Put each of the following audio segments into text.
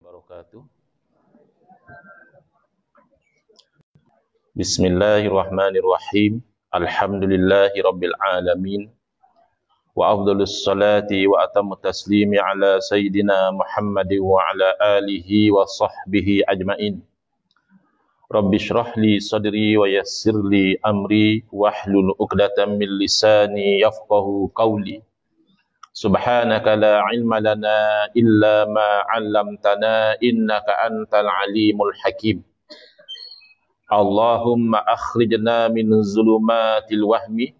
Wabarakatuh. Bismillahirrahmanirrahim. Alhamdulillahi rabbil alamin. Wa afdhalus salati wa atammu taslimi ala sayyidina Muhammadin wa ala alihi wa sahbihi ajmain. Rabbi shrah li sadri wa yassir li amri wahlul 'uqdatam min lisani yafqahu qawli. Subhanaka la ilma lana illa ma 'allamtana innaka antal alimul hakim. Allahumma akhrijna min zulumatil wahmi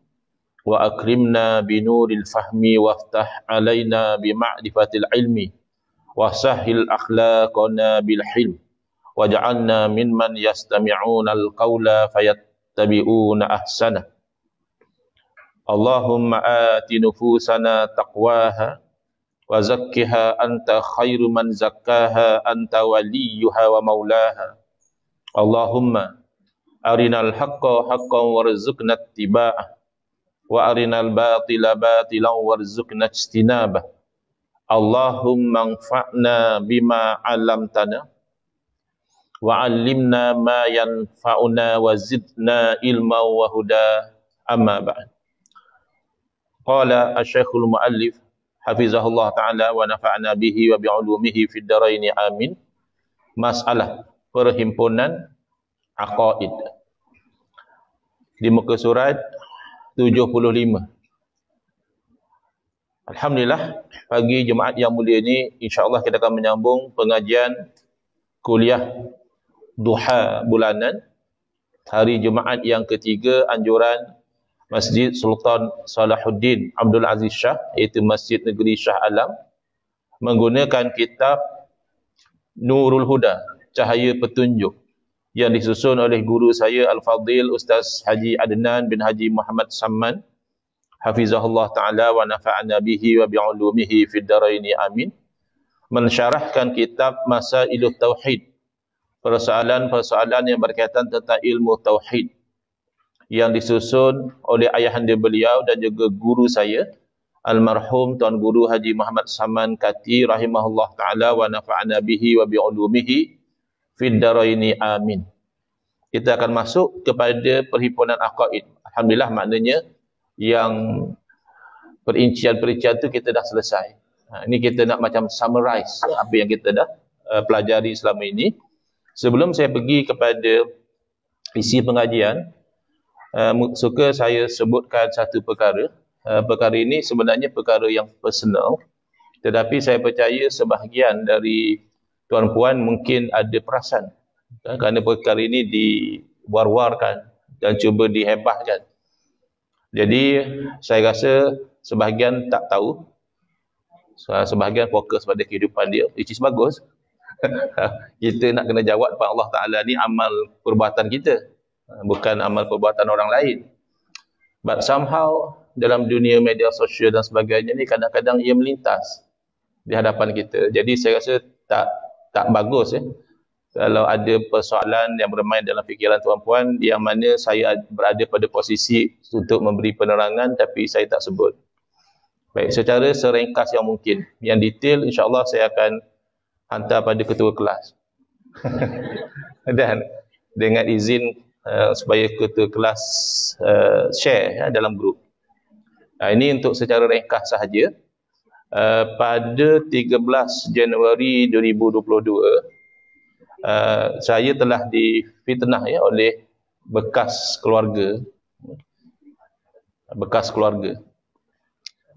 wa akrimna binuril fahmi waftah alaina bima'rifatil ilmi wa sahhil akhlaqana bil hilm waj'alna mimman yastami'una al-qawla fayattabi'una ahsana. Allahumma ati nufusana taqwaha wa zakkiha anta khairu man zakkaha anta waliyuha wa maulaha. Allahumma arinal haqqa haqqan warzuqna ittiba'ah wa arinal batila batilan warzuqna ijtinabah. Allahumma anfa'na bima 'allamtana wa 'allimna ma yanfa'una wa zidna ilman wa huda. Amma ba'd. Qala asy-syekhul muallif hafizahullah ta'ala wa nafa'na bihi wa bi'ulumihi fid dharain amin. Masalah perhimpunan aqaid di muka surat 75. Alhamdulillah, pagi Jumaat yang mulia ini insya-Allah kita akan menyambung pengajian kuliah duha bulanan hari Jumaat yang ketiga anjuran Masjid Sultan Salahuddin Abdul Aziz Shah, iaitu Masjid Negeri Shah Alam, menggunakan kitab Nurul Huda, Cahaya Petunjuk, yang disusun oleh guru saya Al-Fadhil Ustaz Haji Adnan bin Haji Muhammad Samman, hafizahullah ta'ala wa nafa'ana bihi wa bi'ulumihi fid dharaini amin, mensyarahkan kitab Masailut Tauhid, persoalan-persoalan yang berkaitan tentang ilmu Tauhid, yang disusun oleh ayahanda beliau dan juga guru saya almarhum Tuan Guru Haji Muhammad Saman Kati rahimahullah ta'ala wa nafa'ana bihi wa bi'ulumihi fid dharaini amin. Kita akan masuk kepada perhimpunan aqaid. Alhamdulillah, maknanya yang perincian-perincian tu kita dah selesai. Ini kita nak macam summarize apa yang kita dah pelajari selama ini. Sebelum saya pergi kepada isi pengajian, suka saya sebutkan satu perkara. Perkara ini sebenarnya perkara yang personal, tetapi saya percaya sebahagian dari tuan-puan mungkin ada perasan, kerana perkara ini diwar-warkan dan cuba dihebahkan. Jadi saya rasa sebahagian tak tahu, sebahagian fokus pada kehidupan dia, which is bagus. Kita nak kena jawab kepada Allah Ta'ala, ni amal perbuatan kita, bukan amal perbuatan orang lain. But somehow dalam dunia media sosial dan sebagainya ni kadang-kadang ia melintas di hadapan kita. Jadi saya rasa tak bagus kalau ada persoalan yang bermain dalam fikiran tuan-puan yang mana saya berada pada posisi untuk memberi penerangan tapi saya tak sebut. Baik, secara seringkas yang mungkin. Yang detail insya-Allah saya akan hantar pada ketua kelas. Dan dengan izin supaya ketua kelas share dalam grup. Ini untuk secara ringkas sahaja. Pada 13 Januari 2022 saya telah difitnah oleh bekas keluarga.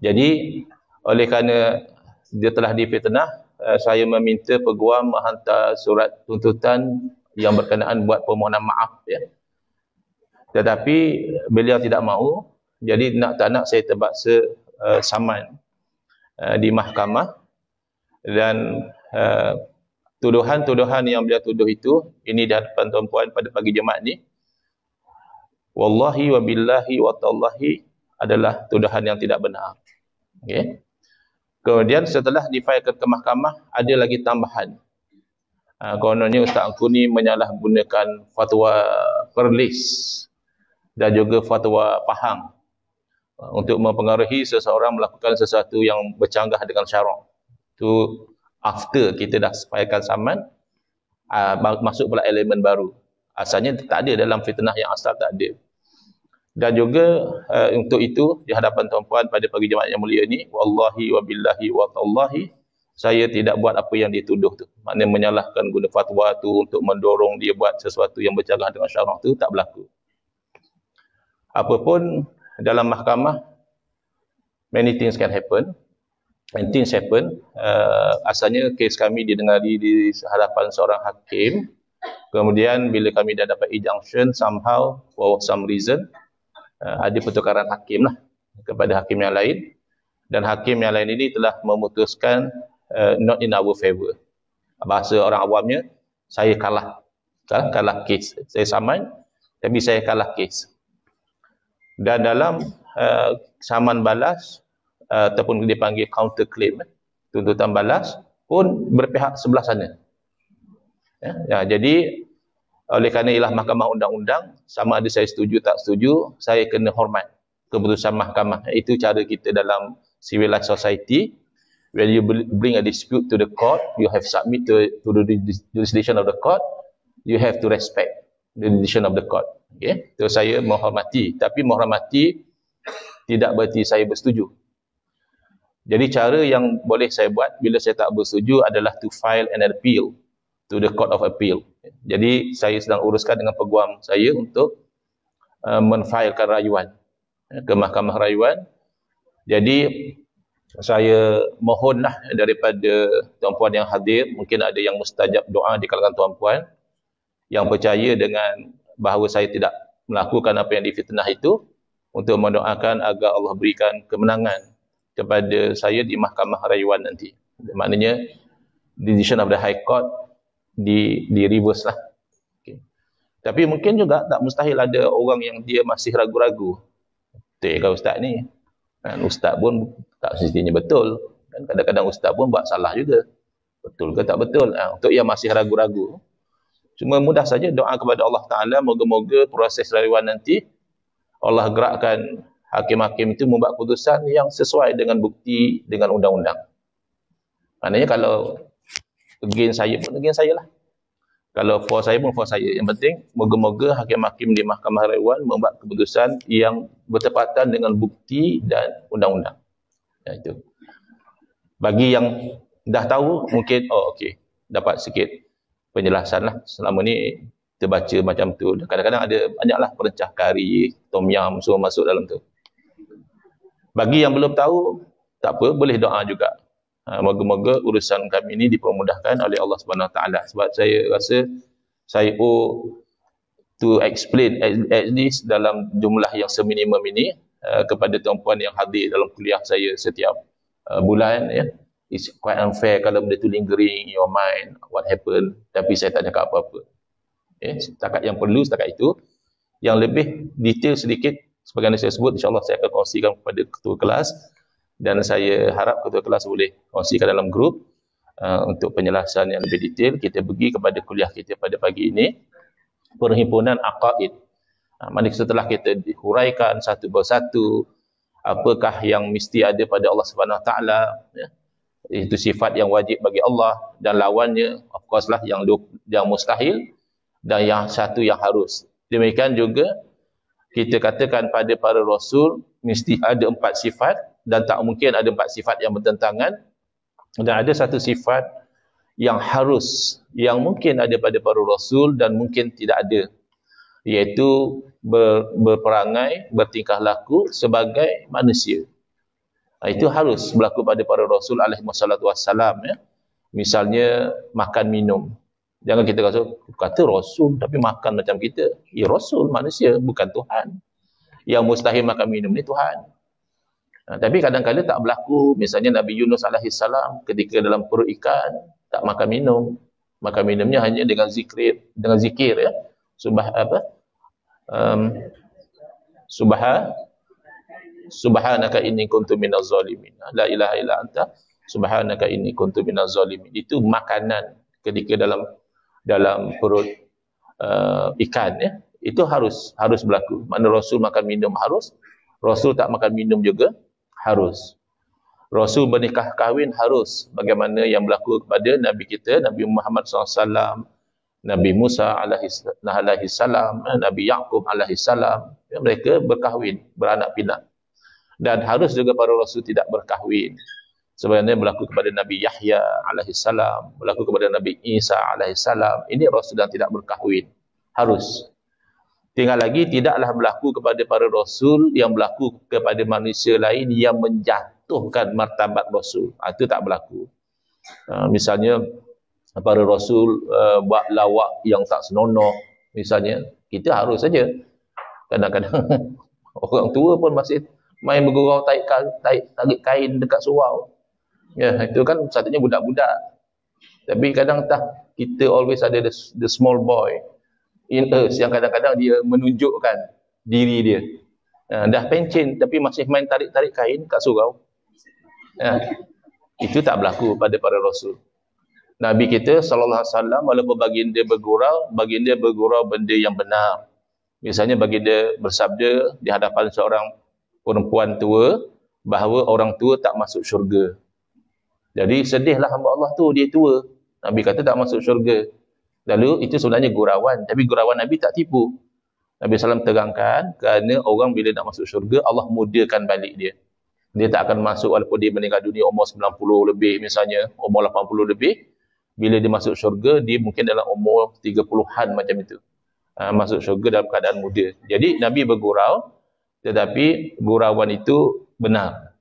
Jadi oleh kerana dia telah difitnah, saya meminta peguam menghantar surat tuntutan yang berkenaan buat permohonan maaf Tetapi beliau tidak mahu, jadi nak tak nak saya terpaksa saman di mahkamah. Dan tuduhan-tuduhan yang beliau tuduh itu, ini di hadapan tuan-puan pada pagi Jumaat ni, wallahi wa billahi wa tallahi, adalah tuduhan yang tidak benar. Okay. Kemudian setelah difailkan ke mahkamah, ada lagi tambahan. Kononnya Ustaz Angku ni menyalahgunakan fatwa Perlis dan juga fatwa Pahang untuk mempengaruhi seseorang melakukan sesuatu yang bercanggah dengan syarak. Itu after kita dah sepayakan saman, masuk pula elemen baru. Asalnya tak ada dalam fitnah yang asal, tak ada. Dan juga untuk itu di hadapan tuan-puan pada pagi Jumaat yang mulia ini, wallahi wa billahi wa tallahi, saya tidak buat apa yang dituduh tu. Maknanya menyalahkan guna fatwa tu untuk mendorong dia buat sesuatu yang bercanggah dengan syarak tu, tak berlaku. Apapun dalam mahkamah, many things can happen. And things happen. Asalnya kes kami didengari di hadapan seorang hakim. Kemudian bila kami dah dapat injunction, somehow for some reason, ada pertukaran hakim lah kepada hakim yang lain. Dan hakim yang lain ini telah memutuskan not in our favor. Bahasa orang awamnya, saya kalah kes. Saya saman, tapi saya kalah kes. Dan dalam saman balas, ataupun dipanggil counter claim, tuntutan balas pun berpihak sebelah sana. Jadi oleh kerana ialah mahkamah undang-undang, sama ada saya setuju tak setuju, saya kena hormat keputusan mahkamah. Itu cara kita dalam civilized society. When you bring a dispute to the court, you have submit to the jurisdiction of the court, you have to respect the decision of the court. Okay? So saya menghormati, tapi menghormati tidak berarti saya bersetuju. Jadi cara yang boleh saya buat bila saya tak bersetuju adalah to file an appeal to the Court of Appeal. Jadi saya sedang uruskan dengan peguam saya untuk menfilekan rayuan ke Mahkamah Rayuan. Jadi saya mohonlah daripada tuan-puan yang hadir, mungkin ada yang mustajab doa di kalangan tuan-puan yang percaya dengan bahawa saya tidak melakukan apa yang difitnah itu, untuk mendoakan agar Allah berikan kemenangan kepada saya di Mahkamah Rayuan nanti. Maknanya decision of the High Court di reverse lah. Okay. Tapi mungkin juga tak mustahil ada orang yang dia masih ragu-ragu. Betul ke ustaz ni? Dan ustaz pun tak semestinya betul. Dan kadang-kadang ustaz pun buat salah juga. Betul ke tak betul? Untuk yang masih ragu-ragu, cuma mudah saja doa kepada Allah Ta'ala, moga-moga proses rayuan nanti Allah gerakkan hakim-hakim itu membuat keputusan yang sesuai dengan bukti, dengan undang-undang. Maknanya kalau against saya pun against saya lah. Kalau for saya pun for saya. Yang penting, moga-moga hakim-hakim di Mahkamah Rayuan membuat keputusan yang bertepatan dengan bukti dan undang-undang. Itu. Bagi yang dah tahu, mungkin, okey, dapat sikit penjelasan lah. Selama ni, kita baca macam tu. Kadang-kadang ada banyaklah perencah kari, tom yam, semua masuk dalam tu. Bagi yang belum tahu, tak apa, boleh doa juga. Moga-moga urusan kami ini dipermudahkan oleh Allah Subhanahu Wa Taala. Sebab saya rasa saya to explain at least dalam jumlah yang seminimum ini kepada tuan-puan yang hadir dalam kuliah saya setiap bulan, ya. It's quite unfair kalau benda tu lingering in your mind, what happened, tapi saya tak cakap apa-apa. Setakat yang perlu, setakat itu. Yang lebih detail sedikit, sebagaimana saya sebut, insyaAllah saya akan kongsikan kepada ketua kelas, dan saya harap ketua kelas boleh kongsikan dalam grup untuk penjelasan yang lebih detail. Kita pergi kepada kuliah kita pada pagi ini, Perhimpunan Aqaid. Mana setelah kita dihuraikan satu persatu, apakah yang mesti ada pada Allah Subhanahu Wa Taala, ya. Itu sifat yang wajib bagi Allah, dan lawannya of course lah yang mustahil, dan yang satu yang harus. Demikian juga kita katakan pada para rasul mesti ada 4 sifat, dan tak mungkin ada 4 sifat yang bertentangan, dan ada satu sifat yang harus, yang mungkin ada pada para rasul dan mungkin tidak ada, iaitu berperangai, bertingkah laku sebagai manusia. Itu harus berlaku pada para rasul alaihi wassalatu wassalam, ya. Misalnya makan minum. Jangan kita kata rasul tapi makan macam kita. Ya, rasul manusia, bukan Tuhan. Yang mustahil makan minum ni Tuhan. Tapi kadang-kadang tak berlaku. Misalnya Nabi Yunus alaihi salam ketika dalam perut ikan tak makan minum. Makan minumnya hanya dengan zikir, ya. Subhanaka inni kuntu minaz zalimin. La ilaha illa anta subhanaka inni kuntu minaz zalimin. Itu makanan ketika dalam perut ikan, ya. Itu harus berlaku. Mana rasul makan minum harus, rasul tak makan minum juga harus. Rasul bernikah kahwin harus bagaimana yang berlaku kepada Nabi kita, Nabi Muhammad SAW, Nabi Musa alaihi salam, Nabi Yaqub alaihi salam. Mereka berkahwin, beranak pinak. Dan harus juga para rasul tidak berkahwin. Sebenarnya berlaku kepada Nabi Yahya alaihi salam, berlaku kepada Nabi Isa alaihi salam. Ini rasul yang tidak berkahwin. Harus. Tinggal lagi tidaklah berlaku kepada para rasul yang berlaku kepada manusia lain yang menjatuhkan martabat rasul. Itu tak berlaku. Misalnya para rasul buat lawak yang tak senonoh, misalnya, kita harus saja. Kadang-kadang orang tua pun masih main bergurau tarik kain dekat surau. Ya, itu kan satunya budak-budak. Tapi kadang tak, kita always ada the small boy in us yang kadang-kadang dia menunjukkan diri dia. Dah pencen tapi masih main tarik-tarik kain kat surau. Itu tak berlaku pada para rasul. Nabi kita sallallahu alaihi wasallam walaupun baginda bergurau benda yang benar. Misalnya baginda bersabda di hadapan seorang perempuan tua bahawa orang tua tak masuk syurga. Jadi sedihlah hamba Allah tu, dia tua. Nabi kata tak masuk syurga. Lalu itu sebenarnya gurauan, tapi gurauan Nabi tak tipu. Nabi SAW terangkan kerana orang bila nak masuk syurga, Allah mudakan balik dia. Dia tak akan masuk walaupun dia meninggal dunia umur 90 lebih misalnya, umur 80 lebih. Bila dia masuk syurga, dia mungkin dalam umur 30-an macam itu. Masuk syurga dalam keadaan muda. Jadi Nabi bergurau, tetapi gurauan itu benar.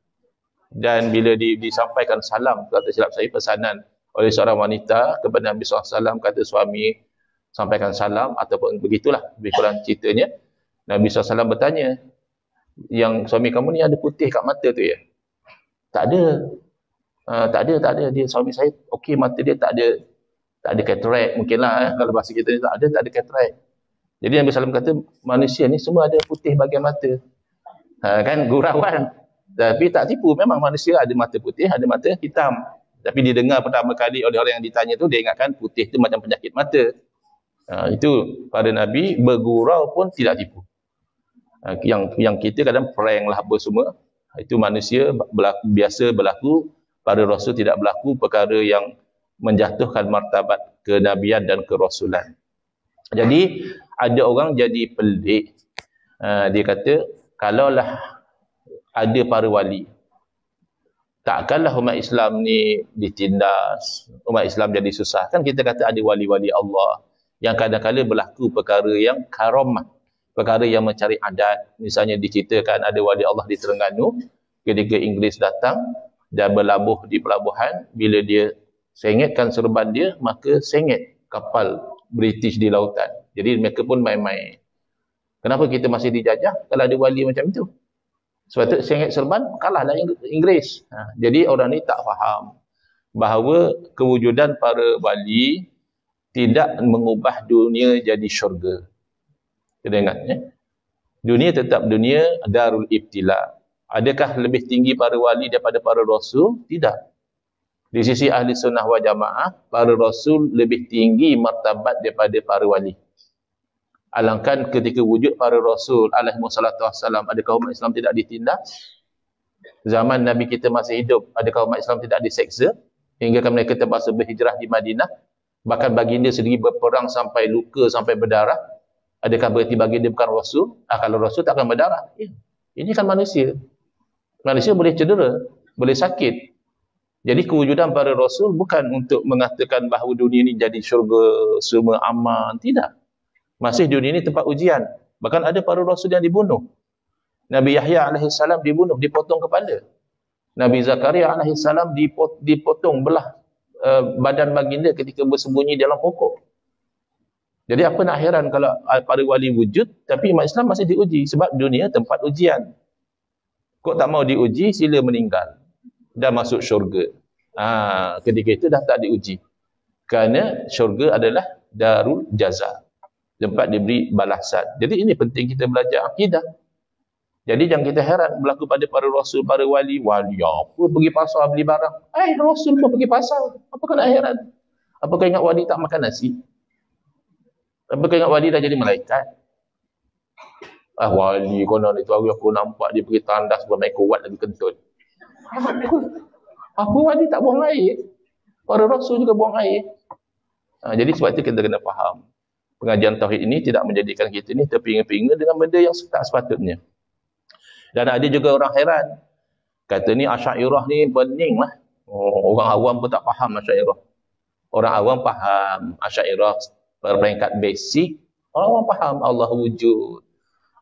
Dan bila disampaikan salam, kata silap saya, pesanan oleh seorang wanita kepada Nabi SAW, kata suami sampaikan salam, ataupun begitulah, lebih kurang ceritanya. Nabi SAW bertanya, yang suami kamu ni ada putih kat mata tu ya? Tak ada. Tak ada. Dia suami saya, okey, mata dia tak ada cataract, mungkinlah kalau bahasa kita ni tak ada cataract. Jadi Nabi SAW kata, manusia ni semua ada putih bahagian mata. Kan gurauan. Tapi tak tipu, memang manusia ada mata putih, ada mata hitam. Tapi dia dengar pertama kali oleh orang yang ditanya tu, dia ingatkan putih tu macam penyakit mata. Itu pada Nabi bergurau pun tidak tipu. Yang kita kadang prank lah apa semua. Itu manusia biasa berlaku, para rasul tidak berlaku perkara yang menjatuhkan martabat kenabian dan kerasulan. Jadi ada orang jadi pelik. Dia kata, kalaulah ada para wali, takkanlah umat Islam ni ditindas, umat Islam jadi susah. Kan kita kata ada wali-wali Allah yang kadang-kadang berlaku perkara yang karamah, perkara yang mencari adat. Misalnya diceritakan ada wali Allah di Terengganu ketika Inggeris datang dan berlabuh di pelabuhan. Bila dia sengitkan serban dia, maka sengit kapal British di lautan. Jadi mereka pun main-main. Kenapa kita masih dijajah kalau ada wali macam itu? Sebab itu sengit serban kalahlah Inggeris. Jadi orang ni tak faham bahawa kewujudan para wali tidak mengubah dunia jadi syurga. Kita ingat ya? Dunia tetap dunia darul ibtila. Adakah lebih tinggi para wali daripada para rasul? Tidak. Di sisi ahli sunnah wal jamaah, para rasul lebih tinggi martabat daripada para wali. Alangkan ketika wujud para rasul alaihi wassalatu wassalam, adakah umat Islam tidak ditindas? Zaman Nabi kita masih hidup, adakah umat Islam tidak diseksa hingga mereka terpaksa berhijrah di Madinah? Bahkan baginda sendiri berperang sampai luka, sampai berdarah. Adakah berarti baginda bukan rasul? Kalau rasul tak akan berdarah. Ini kan manusia. Manusia boleh cedera, boleh sakit. Jadi kewujudan para rasul bukan untuk mengatakan bahawa dunia ini jadi syurga, semua aman. Tidak. Masih dunia ini tempat ujian. Bahkan ada para rasul yang dibunuh. Nabi Yahya AS dibunuh, dipotong kepala. Nabi Zakaria AS dipotong belah badan baginda ketika bersembunyi dalam pokok. Jadi apa nak heran kalau para wali wujud, tapi umat Islam masih diuji. Sebab dunia tempat ujian. Kok tak mau diuji, sila meninggal. Dah masuk syurga. Ketika itu dah tak diuji. Kerana syurga adalah darul jaza. Tempat diberi balasan. Jadi ini penting kita belajar akidah. Jadi jangan kita heran berlaku pada para rasul, para wali. Wali apa pergi pasar beli barang? Rasul pun pergi pasar. Apakah nak heran? Apakah ingat wali tak makan nasi? Apakah ingat wali dah jadi malaikat? Wali konon itu aku nampak dia pergi tandas bermain kuat lagi kentut. Apa wali tak buang air? Para rasul juga buang air. Jadi sebab itu kita kena faham. Pengajian tauhid ini tidak menjadikan kita ni terpinga-pinga dengan benda yang tak sepatutnya. Dan ada juga orang heran. Kata ni Asy'ariyah ni pening lah. Orang awam pun tak faham Asy'ariyah. Orang awam faham Asy'ariyah peringkat basic. Orang awam faham Allah wujud.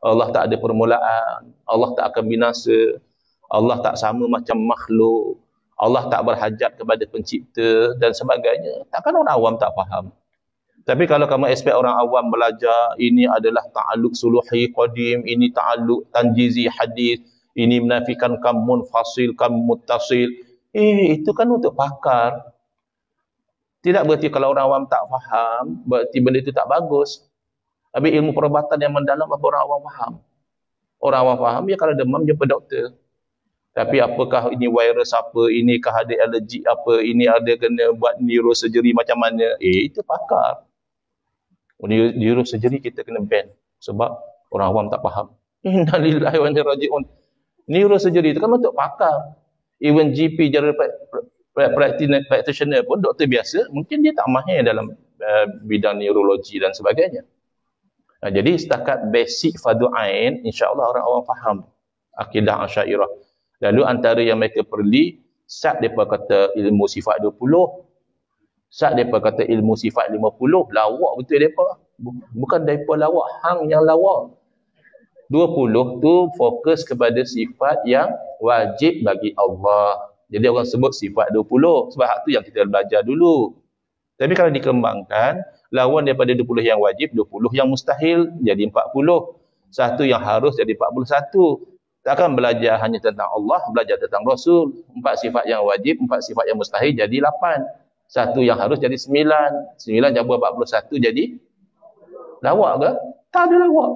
Allah tak ada permulaan. Allah tak akan binasa. Allah tak sama macam makhluk. Allah tak berhajat kepada pencipta dan sebagainya. Takkan orang awam tak faham. Tapi kalau kamu expect orang awam belajar, ini adalah ta'alluq suluhi qadim, ini ta'alluq tanjizi hadis, ini menafikan kam munfasil, kam muttasil. Itu kan untuk pakar. Tidak berarti kalau orang awam tak faham, berarti benda itu tak bagus. Habis ilmu perubatan yang mendalam apa orang awam faham? Orang awam faham, ya kalau demam jumpa doktor. Tapi apakah ini virus apa, inikah ada alergi apa, ini ada kena buat neurosurgery macam mana? Itu pakar. Neurosurgery kita kena ban sebab orang awam tak faham. Innalillahi wa inna ilaihi raji'un. Neurosurgery itu kan untuk pakar. Even GP, general practitioner pun, doktor biasa, mungkin dia tak mahir dalam bidang neurologi dan sebagainya. Jadi setakat basic fardu ain, insya-Allah orang awam faham akidah Asy'ariyah. Lalu antara yang mereka perli, sat depa kata ilmu sifat 20, sat depa kata ilmu sifat 50, lawak betul depa. Bukan depa lawak, hang yang lawak. 20 tu fokus kepada sifat yang wajib bagi Allah. Jadi orang sebut sifat 20. Sebab hak tu yang kita belajar dulu. Tapi kalau dikembangkan, lawan daripada 20 yang wajib, 20 yang mustahil, jadi 40. Satu yang harus jadi 41. Takkan belajar hanya tentang Allah, belajar tentang Rasul. 4 sifat yang wajib, 4 sifat yang mustahil jadi 8. Satu yang harus jadi 9. 9 campur 41 jadi lawak ke? Tak ada lawak.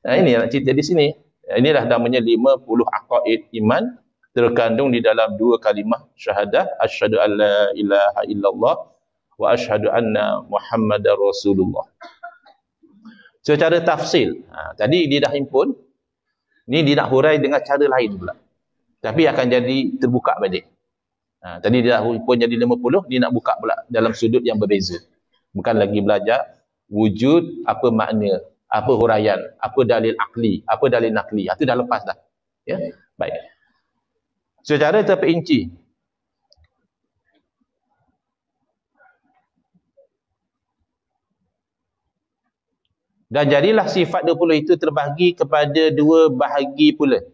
Ini nak cerita di sini. Inilah namanya 50 aqaid iman terkandung di dalam 2 kalimah syahadah, asyhadu an la ilaha illallah wa asyhadu anna Muhammadar Rasulullah. Secara tafsil, tadi dia dah himpun, ni dia nak hurai dengan cara lain pula. Tapi akan jadi terbuka balik. Tadi dia dah himpun jadi 50, dia nak buka pula dalam sudut yang berbeza. Bukan lagi belajar wujud, apa makna, apa huraian, apa dalil akli, apa dalil nakli. Itu dah lepas dah. Ya? Baik. Secara terperinci, dan jadilah sifat 20 itu terbahagi kepada 2 bahagi pula,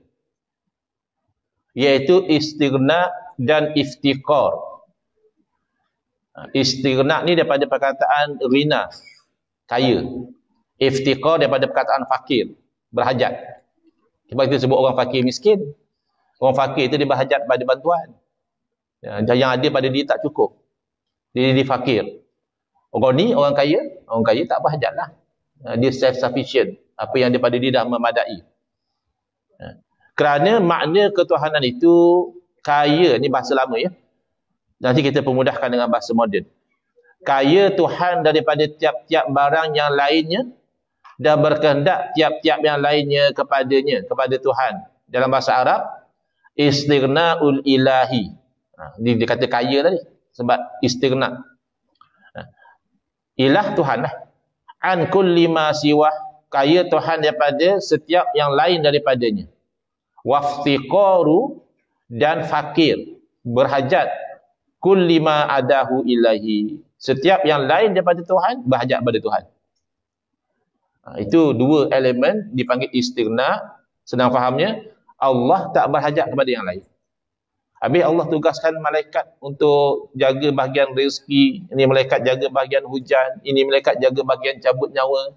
iaitu istighna dan iftiqar. Istighna ni daripada perkataan ghina, kaya. Iftiqar daripada perkataan fakir, berhajat. Sebab kita sebut orang fakir miskin. Orang fakir itu dia berhajat pada bantuan. Yang ada pada dia tak cukup. Dia fakir. Orang ni, orang kaya tak berhajat lah. Dia self-sufficient. Apa yang daripada dia dah memadai. Kerana makna ketuhanan itu, kaya, ni bahasa lama ya. Nanti kita pemudahkan dengan bahasa moden. Kaya Tuhan daripada tiap-tiap barang yang lainnya, dan berkehendak tiap-tiap yang lainnya kepadanya, kepada Tuhan. Dalam bahasa Arab, istighna'ul ilahi. Dia kata kaya tadi. Sebab istighna'. Ilah Tuhan lah. An kulli ma siwah, kaya Tuhan daripada setiap yang lain daripadanya. Waftiqaru, dan fakir, berhajat, kulli ma adahu ilahi, setiap yang lain daripada Tuhan berhajat pada Tuhan. Itu 2 elemen dipanggil istighna. Senang fahamnya, Allah tak berhajat kepada yang lain. Habis Allah tugaskan malaikat untuk jaga bahagian rezeki. Ini malaikat jaga bahagian hujan. Ini malaikat jaga bahagian cabut nyawa.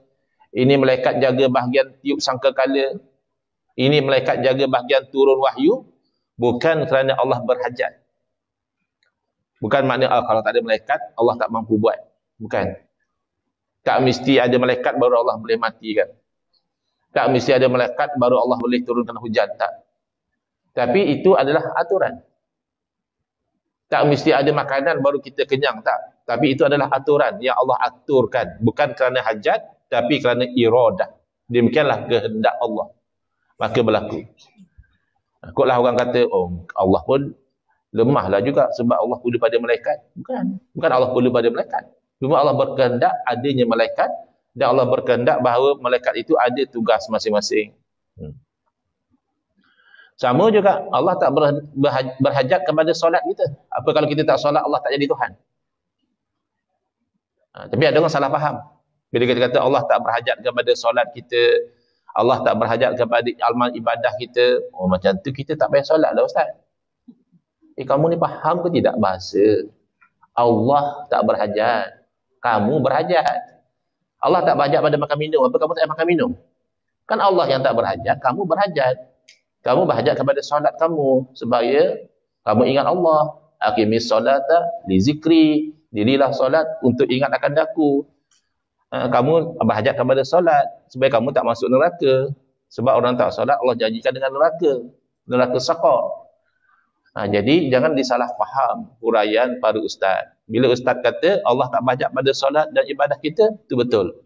Ini malaikat jaga bahagian tiup sangkakala. Ini malaikat jaga bahagian turun wahyu. Bukan kerana Allah berhajat. Bukan makna kalau tak ada malaikat, Allah tak mampu buat. Bukan. Tak mesti ada malaikat baru Allah boleh matikan. Tak mesti ada malaikat baru Allah boleh turunkan hujan. Tak. Tapi itu adalah aturan. Tak mesti ada makanan baru kita kenyang. Tak. Tapi itu adalah aturan yang Allah aturkan. Bukan kerana hajat, tapi kerana iradah. Demikianlah kehendak Allah. Maka berlaku. Ikutlah orang kata, oh Allah pun lemahlah juga sebab Allah perlu pada malaikat. Bukan Allah perlu pada malaikat. Cuma Allah berkehendak adanya malaikat dan Allah berkehendak bahawa malaikat itu ada tugas masing-masing. Sama juga Allah tak berhajat kepada solat kita. Apa kalau kita tak solat Allah tak jadi Tuhan? Tapi ada orang salah faham. Bila kita kata Allah tak berhajat kepada solat kita, Allah tak berhajat kepada amal ibadah kita, oh macam tu kita tak payah solat lah Ustaz. Kamu ni faham ke tidak bahasa? Allah tak berhajat, kamu berhajat. Allah tak berhajat pada makan minum, apa kamu tak payah makan minum? Kan Allah yang tak berhajat, kamu berhajat. Kamu berhajat kepada solat kamu supaya kamu ingat Allah. Aqimis solata li zikri, dirilah solat untuk ingat akan daku. Kamu berhajat kepada solat supaya kamu tak masuk neraka. Sebab orang tak solat Allah janjikan dengan neraka saqar. Jadi jangan disalah faham huraian para ustaz. Bila ustaz kata Allah tak berhajat pada solat dan ibadah kita, itu betul.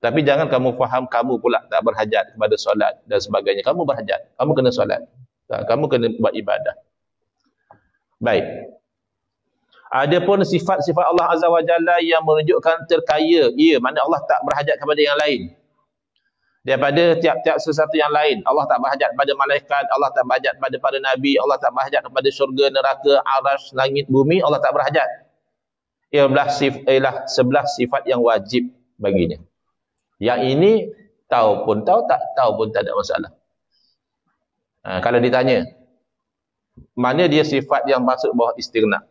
Tapi jangan kamu faham kamu pula tak berhajat kepada solat dan sebagainya. Kamu berhajat, kamu kena solat, kamu kena buat ibadah. Baik. Adapun sifat-sifat Allah Azza wa Jalla yang menunjukkan terkaya, makna Allah tak berhajat kepada yang lain. Daripada tiap-tiap sesuatu yang lain. Allah tak berhajat pada malaikat, Allah tak berhajat pada para nabi, Allah tak berhajat kepada syurga, neraka, arasy, langit, bumi, Allah tak berhajat. Ialah 11 sifat yang wajib baginya. Yang ini tahu pun tahu, tak tahu pun tak ada masalah. Kalau ditanya, mana dia sifat yang masuk bawah istighna?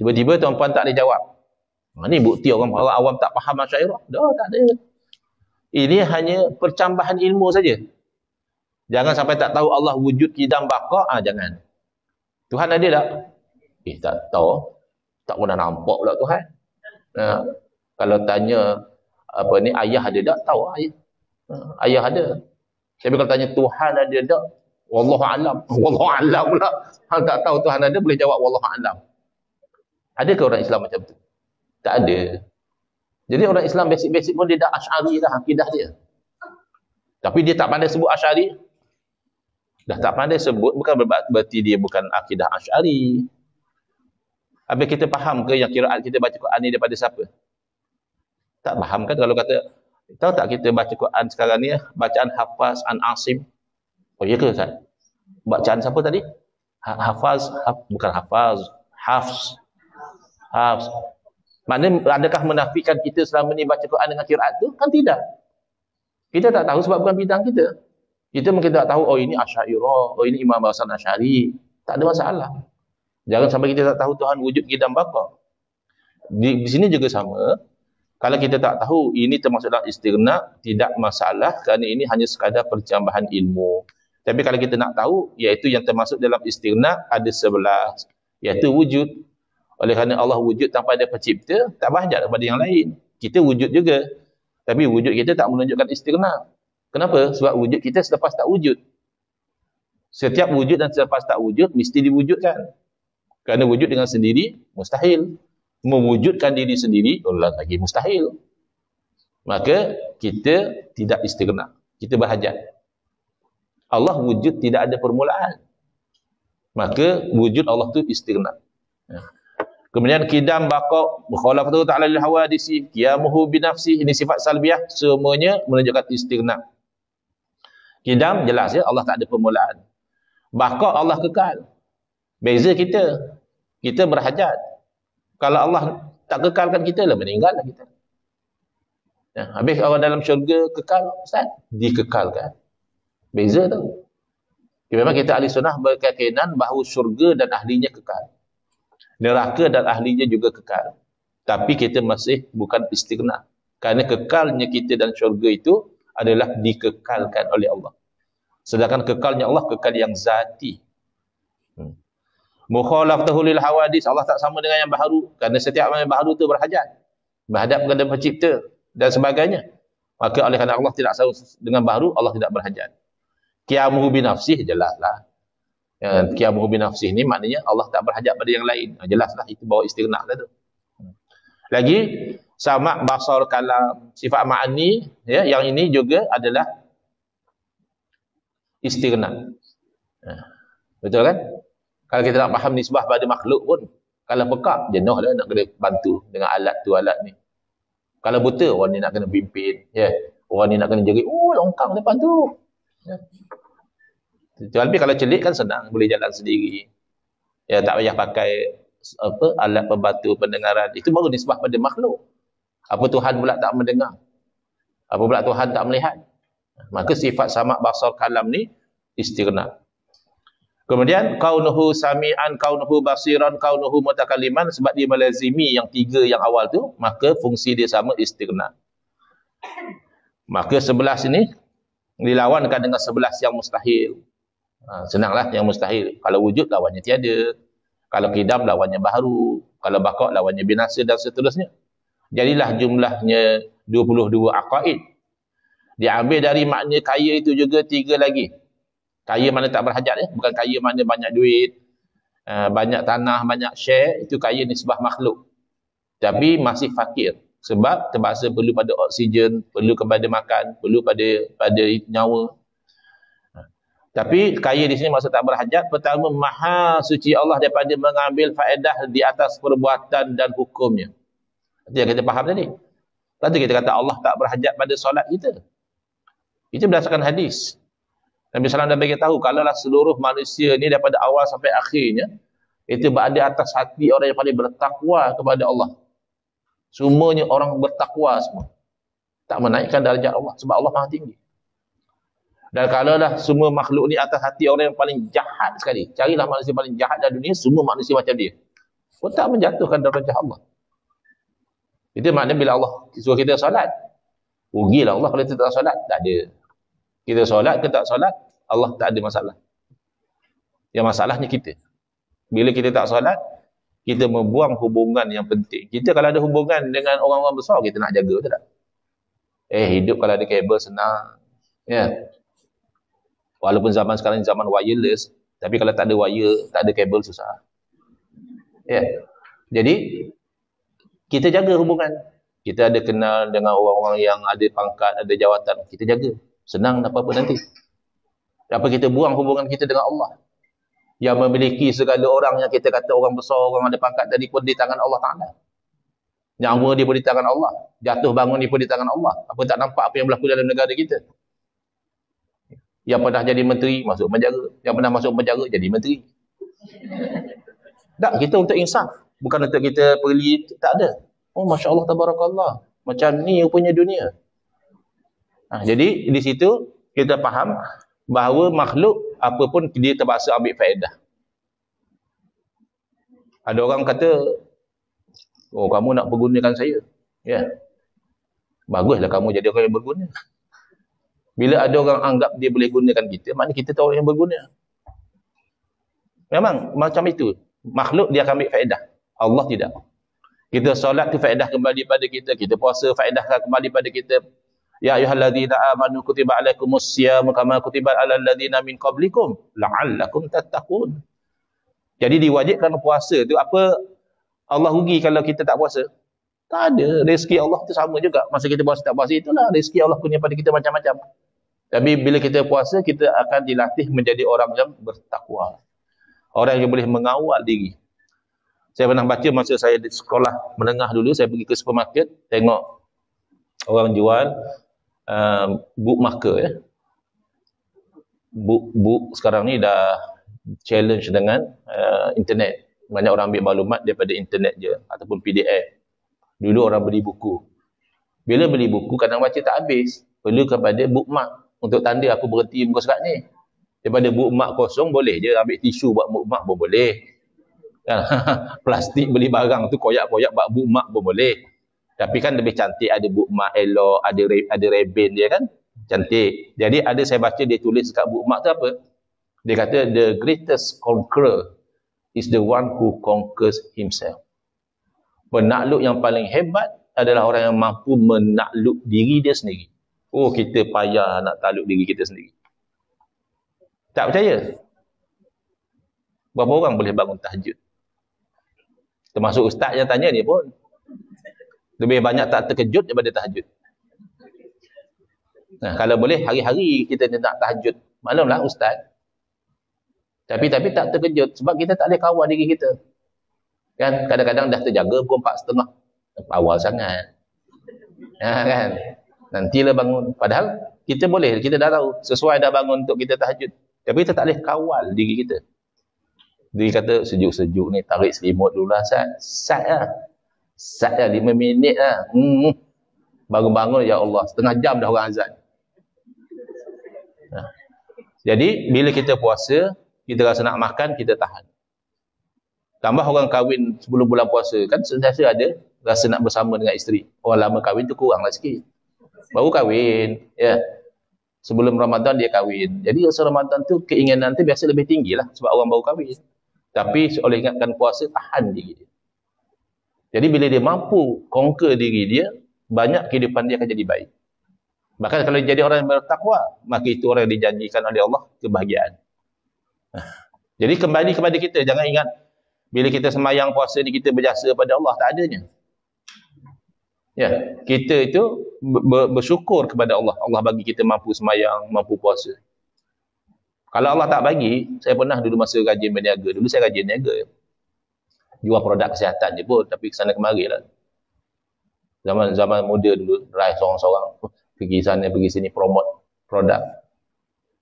Tiba-tiba tuan-puan tak boleh jawab. Ini bukti orang awam tak faham Asy'ariyah. Tak ada. Ini hanya percambahan ilmu saja. Jangan sampai tak tahu Allah wujud kidam baqa, jangan. Tuhan ada tak? Tak tahu. Tak pernah nampak pula Tuhan. Kalau tanya ayah ada tak? Tahu ayah. Ayah ada. Tapi kalau tanya Tuhan ada tak? Wallahu a'lam. Wallahu a'lam pula. Hang tak tahu Tuhan ada boleh jawab wallahu a'lam. Adakah orang Islam macam tu? Tak ada. Jadi orang Islam basic-basic pun dia dah Asy'ari dah akidah dia. Tapi dia tak pandai sebut Asy'ari. Dah tak pandai sebut bukan berarti dia bukan akidah Asy'ari. Habis kita faham ke yang kiraat kita baca Quran ni daripada siapa? Tak faham kan kalau kata, tahu tak kita baca Quran sekarang ni, bacaan Hafaz an Asim. Oh iya ke Ustaz? Bacaan siapa tadi? Hafaz, bukan Hafaz, Hafs. Maknanya adakah menafikan kita selama ni baca Quran dengan kiraat tu? Kan tidak. Kita tak tahu sebab bukan bidang kita. Kita mungkin tak tahu, oh ini Asy'ariyah, oh ini Imam Hasan Asy'ari. Tak ada masalah. Jangan sampai kita tak tahu Tuhan wujud kidam baqa. Di sini juga sama. Kalau kita tak tahu ini termasuk dalam istighna, tidak masalah kerana ini hanya sekadar percambahan ilmu. Tapi kalau kita nak tahu, iaitu yang termasuk dalam istighna ada 11, iaitu wujud. Oleh kerana Allah wujud tanpa ada pencipta, tak berhajat kepada yang lain. Kita wujud juga. Tapi wujud kita tak menunjukkan istighna. Kenapa? Sebab wujud kita selepas tak wujud. Setiap wujud dan selepas tak wujud mesti diwujudkan. Kerana wujud dengan sendiri mustahil. Mewujudkan diri sendiri lagi mustahil. Maka kita tidak istighna. Kita berhajat. Allah wujud tidak ada permulaan. Maka wujud Allah tu istighna. Kemudian kidam baqa, mukhalafatu ta'ala lil hawadisi, qiyamuhu bi nafsi, ini sifat salbiyah, semuanya menunjukkan istighna. Kidam jelas ya, Allah tak ada permulaan. Baqa Allah kekal. Beza kita. Kita berhajat. Kalau Allah tak kekalkan kita lah, meninggallah kita. Habis orang dalam syurga kekal, Ustaz, dikekalkan. Beza tu. Memang kita ahli sunnah berkeyakinan bahawa syurga dan ahlinya kekal. Neraka dan ahlinya juga kekal. Tapi kita masih bukan istighna. Kerana kekalnya kita dan syurga itu adalah dikekalkan oleh Allah. Sedangkan kekalnya Allah, kekal yang zati. Mukhalafatuhu lil hawadis, Allah tak sama dengan yang baharu. Kerana setiap yang baharu itu berhajat. Berhadap kepada pencipta dan sebagainya. Maka oleh kerana Allah tidak sama dengan baharu, Allah tidak berhajat. Qiyamuhu bi nafsih, jelaslah. Qiyamuhu bi nafsih ni maknanya Allah tak berhajat pada yang lain. Jelaslah itu bawa istighna lah tu. Lagi sama basar kalam, sifat ma'ani, ya, yang ini juga adalah istighna. Ha. Betul kan? Kalau kita nak faham nisbah pada makhluk pun, kalau pekak, jenuh dah nak kena bantu dengan alat tu, alat ni. Kalau buta, orang ni nak kena pimpin. Ya. Orang ni nak kena jerit, oh longkang depan tu. Ya. Tapi kalau celik kan senang, boleh jalan sendiri. Ya, tak payah pakai alat pembantu pendengaran. Itu baru nisbah pada makhluk. Apa Tuhan pula tak mendengar? Apa pula Tuhan tak melihat? Maka sifat samak basar kalam ni istighna. Kemudian kaunuhu sami'an, kaunuhu basiran, kaunuhu mutakalliman, sebab dia melazimi yang tiga yang awal tu, maka fungsi dia sama istighna. Maka 11 ini dilawankan dengan 11 yang mustahil. Senanglah yang mustahil. Kalau wujud lawannya tiada. Kalau qidam lawannya baharu. Kalau baqa lawannya binasa dan seterusnya. Jadilah jumlahnya 22 aqaid. Diambil dari makna kaya itu juga 3 lagi. Kaya mana tak berhajat ya, bukan kaya mana banyak duit, banyak tanah, banyak share, itu kaya nisbah makhluk. Tapi masih fakir sebab terpaksa perlu pada oksigen, perlu kepada makan, perlu pada nyawa. Tapi kaya di sini maksud tak berhajat. Pertama, maha suci Allah daripada mengambil faedah di atas perbuatan dan hukumnya. Itu yang kita faham tadi. Lepas tu kita kata Allah tak berhajat pada solat kita. Itu berdasarkan hadis. Nabi SAW dah bagi tahu, kalaulah seluruh manusia ni daripada awal sampai akhirnya, itu berada atas hati orang yang paling bertakwa kepada Allah. Semuanya orang bertakwa semua. Tak menaikkan darjat Allah, sebab Allah maha tinggi. Dan kalaulah semua makhluk ni atas hati orang yang paling jahat sekali, carilah manusia paling jahat dalam dunia, semua manusia macam dia, pun tak menjatuhkan darjat Allah. Itu maknanya bila Allah suruh kita solat, rugilah Allah kalau kita tak solat. Tak ada. Kita solat ke tak solat, Allah tak ada masalah. Yang masalahnya kita. Bila kita tak solat, kita membuang hubungan yang penting. Kita kalau ada hubungan dengan orang-orang besar, kita nak jaga, betul tak? Hidup kalau ada kabel senang. Ya. Walaupun zaman sekarang zaman wireless, tapi kalau tak ada wire, tak ada kabel, susah. Ya. Jadi, kita jaga hubungan. Kita ada kenal dengan orang-orang yang ada pangkat, ada jawatan, kita jaga. Senang apa-apa nanti. Apa kita buang hubungan kita dengan Allah. Yang memiliki segala orang yang kita kata orang besar, orang ada pangkat tadi pun di tangan Allah Ta'ala. Nyawa dia pun di tangan Allah. Jatuh bangun dia pun di tangan Allah. Apa tak nampak apa yang berlaku dalam negara kita. Yang pernah jadi menteri, masuk penjara. Yang pernah masuk penjara, jadi menteri. Tak, kita untuk insaf. Bukan untuk kita perli, tak ada. Oh, Masya Allah, Tabarakallah. Macam ni punya dunia. Jadi di situ kita faham bahawa makhluk apapun dia terpaksa ambil faedah. Ada orang kata, oh kamu nak pergunakan saya. Ya. Baguslah kamu jadi orang yang berguna. Bila ada orang anggap dia boleh gunakan kita, maknanya kita tahu orang yang berguna. Memang macam itu. Makhluk dia akan ambil faedah. Allah tidak. Kita solat tu faedah kembali pada kita. Kita puasa faedah kembali pada kita. Ya ayyuhalladzina amanu kutiba alaikumus syiyamu kama kutiba alal ladzina min qablikum la'allakum tattaqun. Jadi diwajibkan puasa tu, apa Allah rugi kalau kita tak puasa? Tak ada. Rezeki Allah tu sama juga. Masa kita puasa tak puasa, itulah rezeki Allah punya pada kita macam-macam. Tapi bila kita puasa, kita akan dilatih menjadi orang yang bertakwa. Orang yang boleh mengawal diri. Saya pernah baca masa saya di sekolah menengah dulu, saya pergi ke supermarket, tengok orang jual bookmarker ya. Book sekarang ni dah challenge dengan internet. Banyak orang ambil maklumat daripada internet je ataupun PDF. Dulu orang beli buku. Bila beli buku kadang baca tak habis, perlu kepada bookmark untuk tanda aku berhenti muka surat ni. Daripada bookmark kosong boleh je ambil tisu buat bookmark pun boleh. Kan? Plastik beli barang tu koyak-koyak buat bookmark pun boleh. Tapi kan lebih cantik ada bookmark elok, ada ribbon dia kan. Cantik. Jadi ada saya baca dia tulis kat bookmark tu apa? Dia kata the greatest conqueror is the one who conquers himself. Penakluk yang paling hebat adalah orang yang mampu menakluk diri dia sendiri. Oh, kita payah nak takluk diri kita sendiri. Tak percaya? Berapa orang boleh bangun tahajud? Termasuk ustaz yang tanya ni pun. Lebih banyak tak terkejut daripada tahajud. Nah, kalau boleh hari-hari kita nak tahajud. Maklumlah ustaz. Tapi tak terkejut sebab kita tak boleh kawal diri kita. Kan kadang-kadang dah terjaga pukul 4:30. Awal sangat. Kan? Nantilah bangun. Padahal kita boleh, kita dah tahu sesuai dah bangun untuk kita tahajud. Tapi kita tak boleh kawal diri kita. Dia kata sejuk-sejuk ni tarik selimut dulu lah Sat. Sat lah 5 minit lah. Bangun-bangun ya Allah setengah jam dah orang azan. Jadi bila kita puasa, kita rasa nak makan, kita tahan. Tambah orang kahwin sebelum bulan puasa, kan sentiasa ada rasa nak bersama dengan isteri. Orang lama kahwin tu kuranglah sikit. Baru kahwin, ya. Sebelum Ramadan dia kahwin. Jadi rasa Ramadan tu keinginan tu biasa lebih tinggi lah sebab orang baru kahwin. Tapi oleh ingatkan puasa, tahan diri dia. Jadi bila dia mampu conquer diri dia, banyak kehidupan dia akan jadi baik. Bahkan kalau dia jadi orang yang bertakwa, maka itu orang yang dijanjikan oleh Allah kebahagiaan. Jadi kembali kepada kita, jangan ingat bila kita semayang puasa ni kita berjasa pada Allah, tak adanya. Ya, kita itu bersyukur kepada Allah. Allah bagi kita mampu semayang, mampu puasa. Kalau Allah tak bagi, saya pernah dulu masa rajin berniaga. Dulu saya rajin niaga. Jual produk kesihatan je pun, tapi kesana kemari lah. Zaman muda dulu, drive seorang-seorang. Pergi sana, pergi sini, promote produk.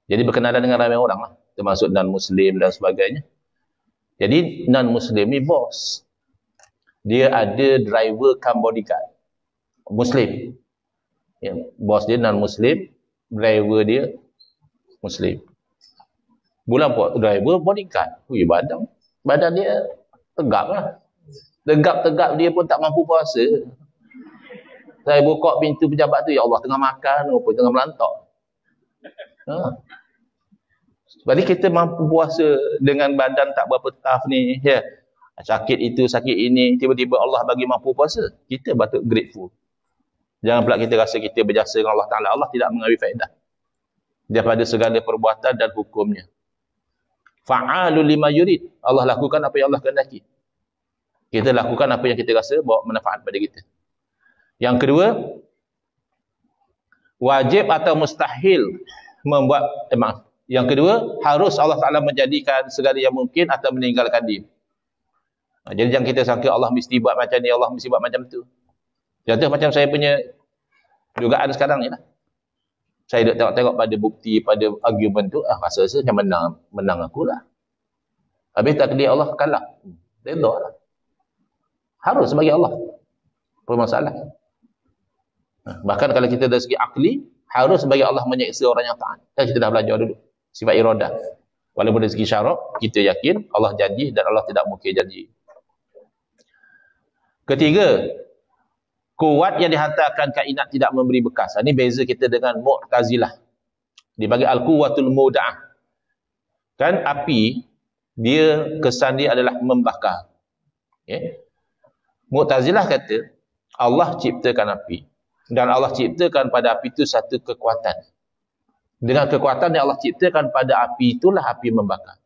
Jadi berkenalan dengan ramai orang lah. Termasuk non-Muslim dan sebagainya. Jadi non-Muslim ni bos. Dia ada driver cum bodyguard. Muslim. Ya, bos dia non-Muslim, driver dia Muslim. Bulan puasa driver bodyguard. Ui, badan dia tegap lah. Tegap-tegap dia pun tak mampu puasa. Saya buka pintu pejabat tu, ya Allah tengah makan, tengah melantak. Jadi kita mampu puasa dengan badan tak berapa tough ni. Ya. Sakit itu, sakit ini. Tiba-tiba Allah bagi mampu puasa. Kita patut grateful. Jangan pula kita rasa kita berjasa dengan Allah Ta'ala. Allah tidak mengambil faedah daripada segala perbuatan dan hukumnya. Fa'alul lima yurid. Allah lakukan apa yang Allah kehendaki. Kita lakukan apa yang kita rasa bawa manfaat pada kita. Yang kedua, wajib atau mustahil membuat maaf. Yang kedua, harus Allah Ta'ala menjadikan segala yang mungkin atau meninggalkan dia. Jadi jangan kita sangka Allah mesti buat macam ni, Allah mesti buat macam tu. Contoh macam saya punya dugaan sekarang ni lah. Saya duk tengok-tengok pada bukti, pada argument tu, rasa-rasa macam menang akulah. Habis takdir Allah kalah. Redha lah. Harus bagi Allah. Permasalahan. Bahkan kalau kita dari segi akli, harus bagi Allah menyeksa orang yang taat. Kita dah belajar dulu. Sifat iradah. Walaupun dari segi syarak, kita yakin Allah janji dan Allah tidak mungkin janji. Ketiga, kuat yang dihantarkan kainat tidak memberi bekas. Ini beza kita dengan Mu'tazilah. Dibagi al-quwwatul muda'ah. Kan api, dia kesan dia adalah membakar. Okay. Mu'tazilah kata, Allah ciptakan api. Dan Allah ciptakan pada api itu satu kekuatan. Dengan kekuatan yang Allah ciptakan pada api itulah api membakar.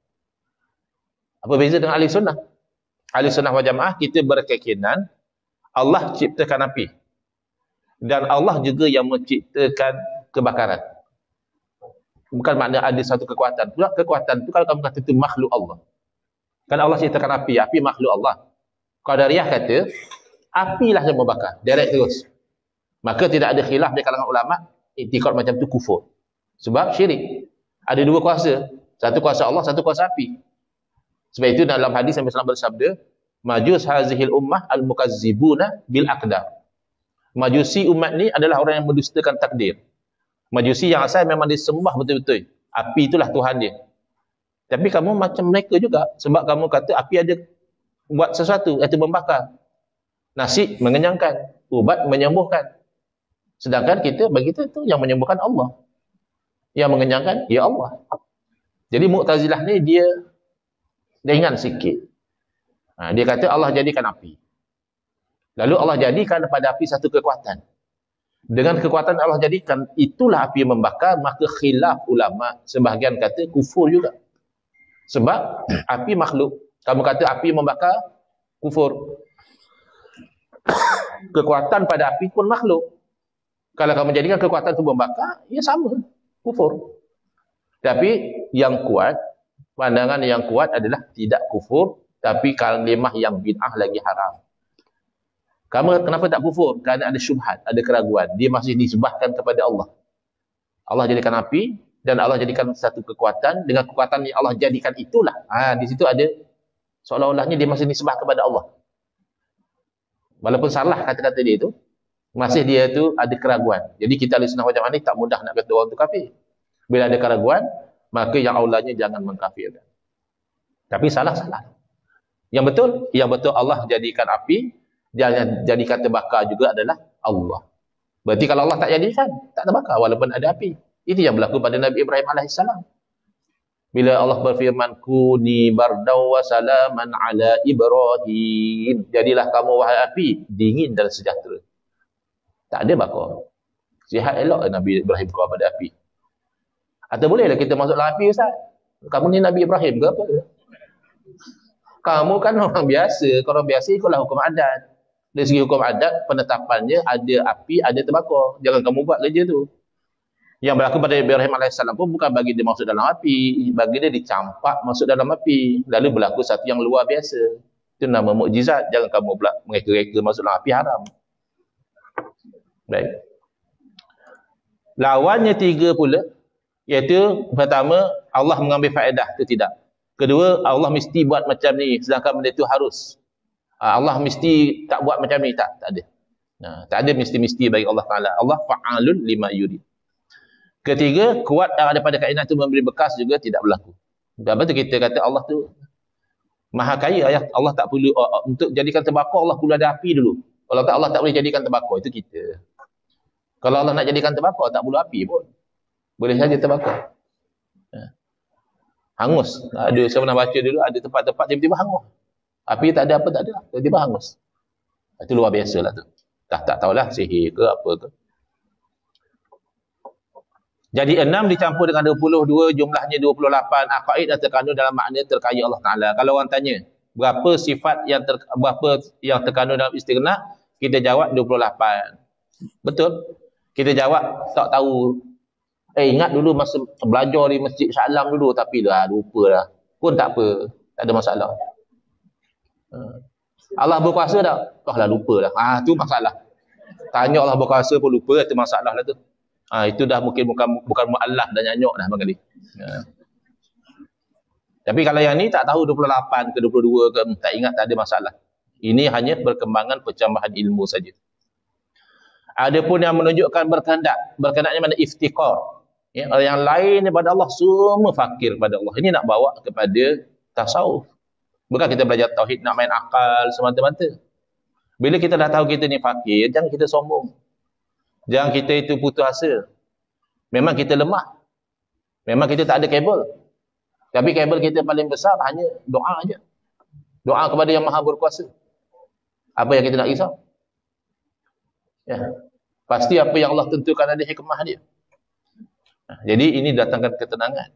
Apa beza dengan ahli sunnah? Ahli sunnah wal jamaah, kita berkeyakinan Allah ciptakan api. Dan Allah juga yang menciptakan kebakaran. Bukan makna ada satu kekuatan. Pula kekuatan itu kalau kamu kata itu makhluk Allah. Kan Allah ciptakan api makhluk Allah. Qadariyah kata, apilah yang membakar. Direct terus. Maka tidak ada khilaf di kalangan ulama, iktikad macam tu kufur. Sebab syirik. Ada dua kuasa. Satu kuasa Allah, satu kuasa api. Sebab itu dalam hadis Nabi SAW bersabda, Majus hazihil ummah al-mukazzibuna bil aqdar. Majusi umat ni adalah orang yang mendustakan takdir. Majusi yang asal memang disembah betul-betul. Api itulah Tuhan dia. Tapi kamu macam mereka juga. Sebab kamu kata api ada buat sesuatu, iaitu membakar. Nasi mengenyangkan. Ubat menyembuhkan. Sedangkan kita, bagi kita itu yang menyembuhkan Allah. Yang mengenyangkan, ya Allah. Jadi Mu'tazilah ni dia ringan sikit. Dia kata Allah jadikan api. Lalu Allah jadikan pada api satu kekuatan. Dengan kekuatan Allah jadikan, itulah api yang membakar, maka khilaf ulama. Sebahagian kata kufur juga. Sebab api makhluk. Kamu kata api membakar, kufur. Kekuatan pada api pun makhluk. Kalau kamu jadikan kekuatan itu membakar, ya sama. Kufur. Tapi yang kuat, Pandangan yang kuat adalah tidak kufur, tapi kalimah yang bid'ah lagi haram. Kamu kenapa tak kufur? Kerana ada syubhat, ada keraguan. Dia masih disembahkan kepada Allah. Allah jadikan api dan Allah jadikan satu kekuatan. Dengan kekuatan yang Allah jadikan itulah. Di situ ada seolah-olahnya dia masih disembah kepada Allah. Walaupun salah kata-kata dia itu, masih dia itu ada keraguan. Jadi kita ahli sunnah wal jamaah ni tak mudah nak kata orang itu kafir. Bila ada keraguan, maka yang aulanya jangan mengkafirkan. Tapi salah-salah. Yang betul Allah jadikan api, jangan jadikan terbakar juga adalah Allah. Berarti kalau Allah tak jadikan, tak terbakar walaupun ada api. Itu yang berlaku pada Nabi Ibrahim alaihissalam. Bila Allah berfirman, kuni bardau wa salaman ala Ibrahim. Jadilah kamu wahai api, dingin dan sejahtera. Tak ada bakar. Sihat elok Nabi Ibrahim keluar pada api. Atau bolehlah kita masuk dalam api, Ustaz? Kamu ni Nabi Ibrahim ke apa? Kamu kan orang biasa. Kalau orang biasa ikutlah hukum adat. Dari segi hukum adat, penetapannya ada api, ada terbakar. Jangan kamu buat kerja tu. Yang berlaku pada Ibrahim AS pun bukan bagi dia masuk dalam api. Bagi dia dicampak masuk dalam api. Lalu berlaku satu yang luar biasa. Itu nama mukjizat. Jangan kamu pula mereka-reka masuk dalam api haram. Baik. Lawannya tiga pula. Iaitu pertama, Allah mengambil faedah itu tidak. Kedua, Allah mesti buat macam ni, sedangkan benda itu harus. Allah mesti tak buat macam ni, tak ada. Tak ada mesti-mesti bagi Allah Ta'ala. Allah fa'alun lima yurid. Ketiga, kuat daripada kainat itu memberi bekas juga tidak berlaku. Sebab tu kita kata Allah tu maha kaya. Allah tak perlu, untuk jadikan terbakar, Allah perlu ada api dulu. Kalau tak, Allah tak boleh jadikan terbakar, itu kita. Kalau Allah nak jadikan terbakar, tak perlu api pun. Boleh saja terbakar. Hangus. Saya pernah baca dulu, ada tempat-tempat tiba-tiba hangus. Api tak ada apa, tak ada. Tiba-tiba hangus. Itu luar biasa lah tu. Tak tahulah sihir ke apa ke. Jadi 6 dicampur dengan 22, jumlahnya 28. Aqaid dan terkandung dalam makna terkaya Allah Ta'ala. Kalau orang tanya, berapa sifat berapa yang terkandung dalam istighna, kita jawab 28. Betul? Kita jawab, tak tahu. Ingat dulu masa belajar di Masjid Syalam dulu, tapi dah lupa dah. Pun tak apa, tak ada masalah. Allah berkuasa tak? Lah lupa dah. Tu masalah. Tanya Allah berkuasa pun lupa, itu masalah lah tu. Itu dah mungkin bukan mu'allaf dan nyanyok dah bang kali. Tapi kalau yang ni tak tahu 28 ke 22 ke, tak ingat, tak ada masalah. Ini hanya perkembangan pencambahan ilmu saja. Adapun yang menunjukkan berkehendak, berkehendaknya mana iftikar. Yang lain daripada Allah semua fakir kepada Allah. Ini nak bawa kepada tasawuf. Bukan kita belajar tauhid nak main akal semata-mata. Bila kita dah tahu kita ni fakir, jangan kita sombong. Jangan kita itu putus asa. Memang kita lemah. Memang kita tak ada kabel. Tapi kabel kita paling besar hanya doa aja. Doa kepada yang maha berkuasa. Apa yang kita nak risau? Pasti apa yang Allah tentukan ada hikmah dia. Jadi ini datangkan ketenangan.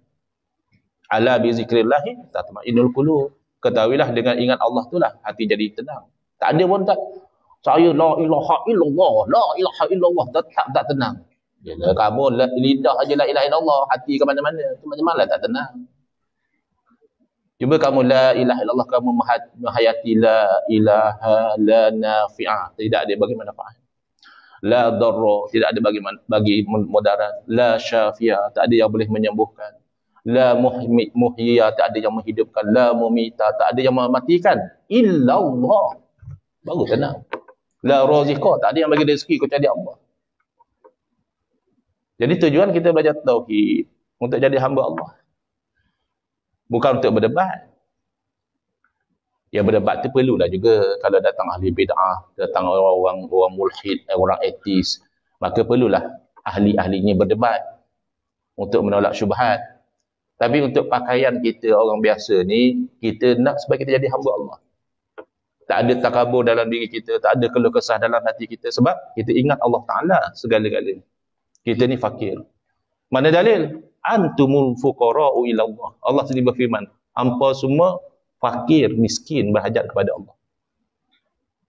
Ala bi zikrillah tatma'innul qulub. Ketahuilah dengan ingat Allah itulah hati jadi tenang. Tak ada pun tak. Saya la ilaha illallah, la ilaha illallah, tetap tak tenang. Bila kamu lidah aja la ilaha illallah, hati ke mana-mana, itu macam mana tak tenang. Cuba kamu la ilaha illallah, kamu menghayati la ilaha la nafi'ah, tidak ada bagi manfaat. La darra, tidak ada bagi mudarat. La syafi'ah, tak ada yang boleh menyembuhkan. La muhyiya, tak ada yang menghidupkan. La mumita, tak ada yang mematikan. Illallah, baru tenang. La raziqa, tak ada yang bagi rezeki kecuali Allah. Jadi tujuan kita belajar tauhid untuk jadi hamba Allah. Bukan untuk berdebat. Ya berdebat tu perlulah juga kalau datang ahli bid'ah, datang orang mulhid, orang etis, maka perlulah ahli-ahlinya berdebat untuk menolak syubhat. Tapi untuk pakaian kita orang biasa ni, kita nak supaya kita jadi hamba Allah. Tak ada takabur dalam diri kita, tak ada keluh kesah dalam hati kita sebab kita ingat Allah Ta'ala segala-galanya. Kita ni fakir. Mana dalil? Antumul fuqara'u ila Allah. Allah sendiri berfirman, hampa semua fakir, miskin, berhajat kepada Allah.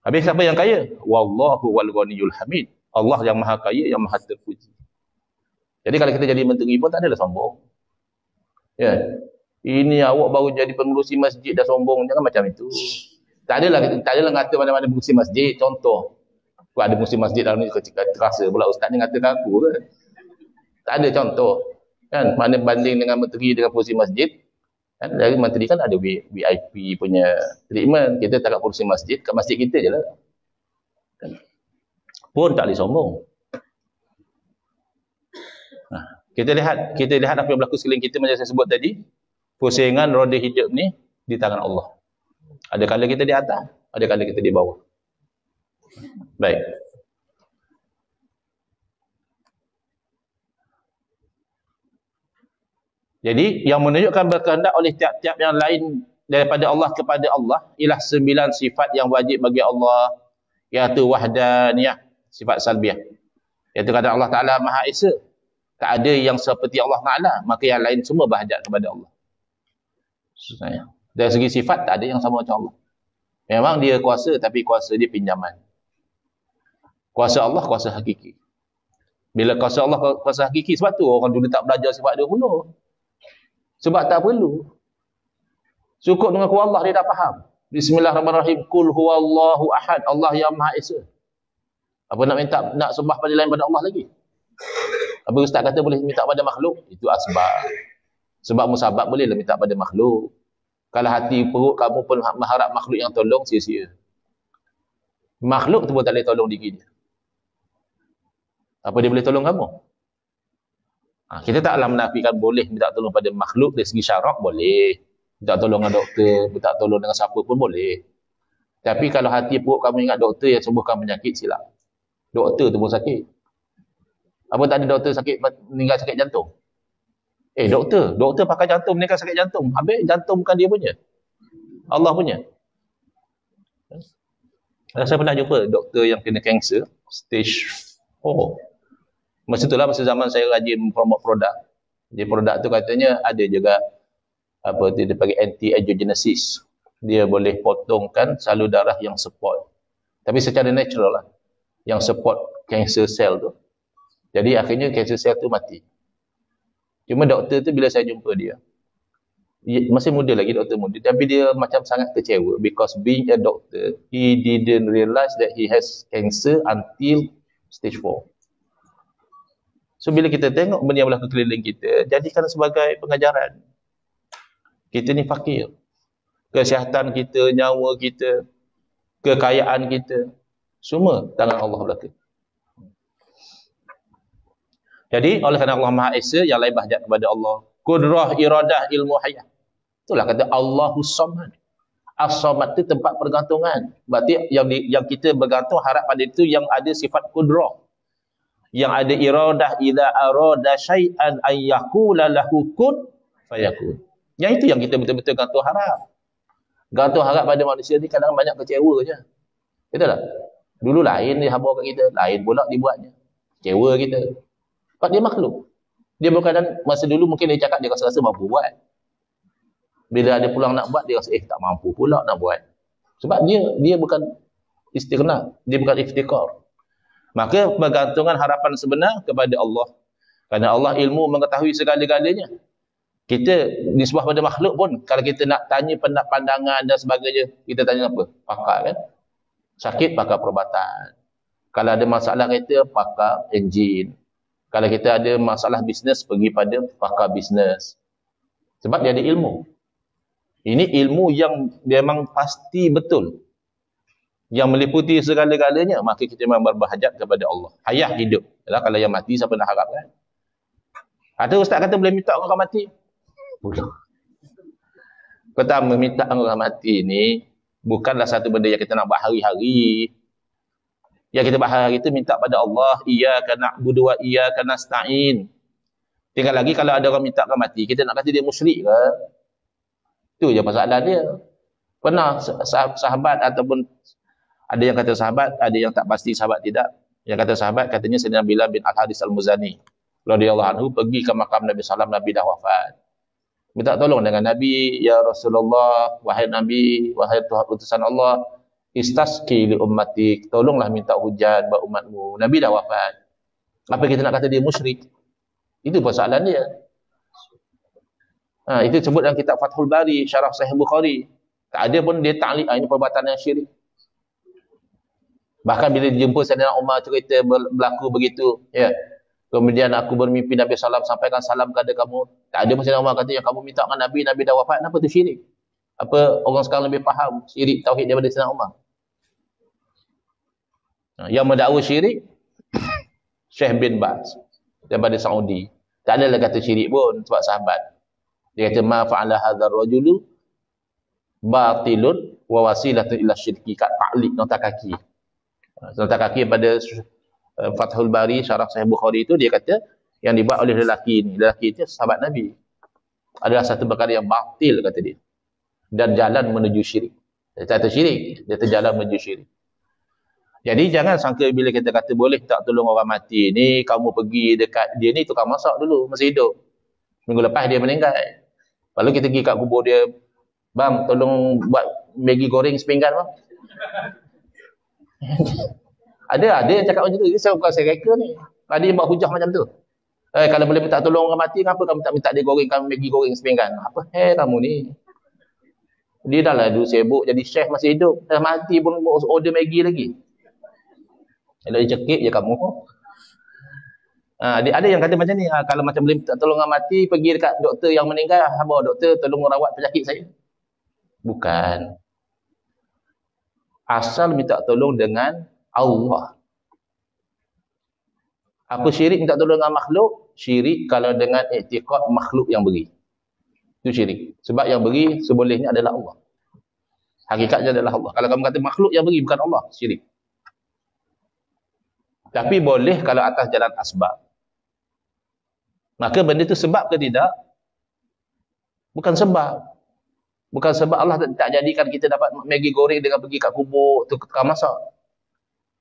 Habis siapa yang kaya? Wallahu wal ghaniyul hamid. Allah yang maha kaya, yang maha terpuji. Jadi kalau kita jadi menteri pun tak adalah sombong. Ya. Ini awak baru jadi pengurusi masjid dah sombong. Jangan macam itu. Tak adalah kata mana-mana pengurusi masjid. Contoh. Kalau ada pengurusi masjid dalam ni terasa pula ustaz ni kata aku ke. Tak ada contoh. Kan? Mana banding dengan menteri dengan pengurusi masjid. Kan? Dari menteri kan ada VIP punya treatment. Kita tak kat pengurusi masjid. Kat masjid kita je lah. Kan? Pun tak boleh sombong. Kita lihat apa yang berlaku sekeliling kita macam saya sebut tadi. Pusingan roda hidup ni di tangan Allah. Ada kala kita di atas, ada kala kita di bawah. Baik. Jadi yang menunjukkan berkehendak oleh tiap-tiap yang lain daripada Allah kepada Allah ialah 9 sifat yang wajib bagi Allah, iaitu wahdaniyah, sifat salbiah. Iaitu kata Allah Taala Maha Esa. Tak ada yang seperti Allah Taala, maka yang lain semua berhajat kepada Allah. Sebenarnya. Dari segi sifat tak ada yang sama macam Allah. Memang dia kuasa, tapi kuasa dia pinjaman. Kuasa Allah kuasa hakiki. Bila kuasa Allah kuasa hakiki, sebab tu orang dulu tak belajar sifat dia dulu. Sebab tak perlu. Cukup dengan kuasa Allah dia dah faham. Bismillahirrahmanirrahim. Qul huwallahu ahad. Allah yang Maha Esa. Apa nak sembah pada lain pada Allah lagi? Apa ustaz kata boleh minta pada makhluk? Itu asbab. Sebab musabab bolehlah minta pada makhluk. Kalau hati perut kamu pun mengharap makhluk yang tolong, sia-sia. Makhluk tu pun tak boleh tolong diri dia. Apa dia boleh tolong kamu? Kita taklah menafikan boleh minta tolong pada makhluk dari segi syarak, boleh. Minta tolong dengan doktor, minta tolong dengan siapa pun boleh. Tapi kalau hati perut kamu ingat doktor yang sembuhkan penyakit, silap. Doktor tu pun sakit. Apa tak ada doktor sakit meninggal sakit jantung? Doktor pakai jantung meninggal sakit jantung. Habis jantung bukan dia punya. Allah punya. Saya pernah jumpa doktor yang kena kanser stage 4. Masa itulah masa zaman saya rajin promote produk. Di produk tu katanya ada juga apa dia panggil anti-angiogenesis. Dia boleh potongkan salur darah yang support. Tapi secara natural lah. Yang support cancer cell tu. Jadi akhirnya cancer cell tu mati. Cuma doktor tu bila saya jumpa dia, masih muda lagi, doktor muda, tapi dia macam sangat kecewa because being a doctor, he didn't realize that he has cancer until stage 4. So bila kita tengok benda yang berlaku keliling kita, jadikan sebagai pengajaran. Kita ni fakir. Kesihatan kita, nyawa kita, kekayaan kita, semua tangan Allah belaka. Jadi oleh kerana Allah Maha Esa, yang lain berhajat kepada Allah. Qudrah, iradah, ilmu hayat. Itulah kata Allahus Samad. As-Samad itu tempat pergantungan. Berarti yang kita bergantung harap pada itu yang ada sifat qudrah. Yang ada iradah, idza arada syai'an ay yaqula lahu kun fayakun. Yang itu yang kita betul-betul gantung harap. Gantung harap pada manusia ni kadang banyak kecewa je. Betul tak? Dulu lain dia hamba kat kita, lain pula dibuatnya. Kecewa kita. Sebab dia makhluk. Dia berkadang masa dulu mungkin dia cakap dia rasa-rasa mampu buat. Bila ada pulang nak buat, dia rasa tak mampu pula nak buat. Sebab dia bukan istighna, dia bukan iftikar. Maka bergantungan harapan sebenar kepada Allah. Kerana Allah ilmu mengetahui segala-galanya. Kita nisbah pada makhluk pun, kalau kita nak tanya pandangan dan sebagainya, kita tanya apa? Pakar kan? Sakit, pakar perubatan. Kalau ada masalah kereta, pakar enjin. Kalau kita ada masalah bisnes, pergi pada pakar bisnes. Sebab dia ada ilmu. Ini ilmu yang memang pasti betul. Yang meliputi segala-galanya, maka kita memang berhajat kepada Allah. Hayat hidup. Yalah, kalau yang mati, siapa nak harapkan? Ada ustaz kata boleh minta orang mati? Boleh. Pertama, minta orang mati ni bukanlah satu benda yang kita nak buat hari-hari. Yang kita buat hari-hari itu minta pada Allah, iyyaka na'budu wa iyyaka nasta'in. Tinggal lagi kalau ada orang minta orang mati, kita nak kata dia musyrik ke? Itu je masalah dia. Pernah sahabat ataupun ada yang kata sahabat, ada yang tak pasti sahabat tidak. Yang kata sahabat katanya Sayyidina Bilal bin Al-Hadis Al-Muzani radhiyallahu anhu pergi ke makam Nabi sallallahu alaihi wasallam, Nabi dah wafat. Minta tolong dengan Nabi, ya Rasulullah, wahai Nabi, wahai Tuhan utusan Allah, istasqi li ummatik, tolonglah minta hujan buat umatmu. Nabi dah wafat. Apa kita nak kata dia musyrik? Itu persoalan dia. Itu sebut dalam kitab Fathul Bari, Syarah Sahih Bukhari. Tak ada pun dia ta'liq, ini perbuatan yang syirik. Bahkan bila dijumpa Sayyidina Umar cerita berlaku begitu, ya. Kemudian aku bermimpi Nabi SAW sampaikan salam kepada kamu. Tak ada pun Sayyidina Umar kata yang kamu minta dengan Nabi, Nabi dah wafat. Kenapa tu syirik? Apa orang sekarang lebih faham syirik tauhid daripada Sayyidina Umar? Yang mendakwa syirik Syekh bin Baz daripada Saudi. Tak adalah kata syirik pun sebab sahabat. Dia kata ma fa'ala hadzal rajulu batilun wa wasilatun ila syirki, kat ta'liq nota kaki. Nota kaki pada Fathul Bari Syarah Sahih Bukhari itu dia kata yang dibuat oleh lelaki itu sahabat Nabi adalah satu perkara yang batil kata dia dan jalan menuju syirik. Dia kata syirik, dia terjalan menuju syirik. Jadi jangan sangka bila kita kata boleh tak tolong orang mati ni, kamu pergi dekat dia ni tukang masak dulu masih hidup. Minggu lepas dia meninggal. Lalu kita pergi kat kubur dia, bang tolong buat Maggi goreng sepinggan bang. Ada yang cakap macam tu. Saya bukan saya reka ni. Ada yang buat hujah macam tu. Kalau boleh minta tolong orang mati, kenapa kamu tak minta dia gorengkan Maggi goreng sepinggan? Apa kamu ni? Dia dah lah dulu sibuk jadi chef masih hidup. Dah mati pun order Maggi lagi. Kalau dia cekik je kamu. Ada yang kata macam ni, kalau macam boleh minta tolong orang mati, pergi dekat doktor yang meninggal, bawa doktor tolong merawat penyakit saya. Bukan. Asal minta tolong dengan Allah. Apa syirik minta tolong dengan makhluk? Syirik kalau dengan iktiqad makhluk yang beri. Itu syirik. Sebab yang beri sebolehnya adalah Allah. Hakikatnya adalah Allah. Kalau kamu kata makhluk yang beri, bukan Allah, syirik. Tapi boleh kalau atas jalan asbab. Maka benda itu sebab ke tidak? Bukan sebab. Bukan sebab Allah tak jadikan kita dapat Maggi goreng dengan pergi kat kubur tukang masak.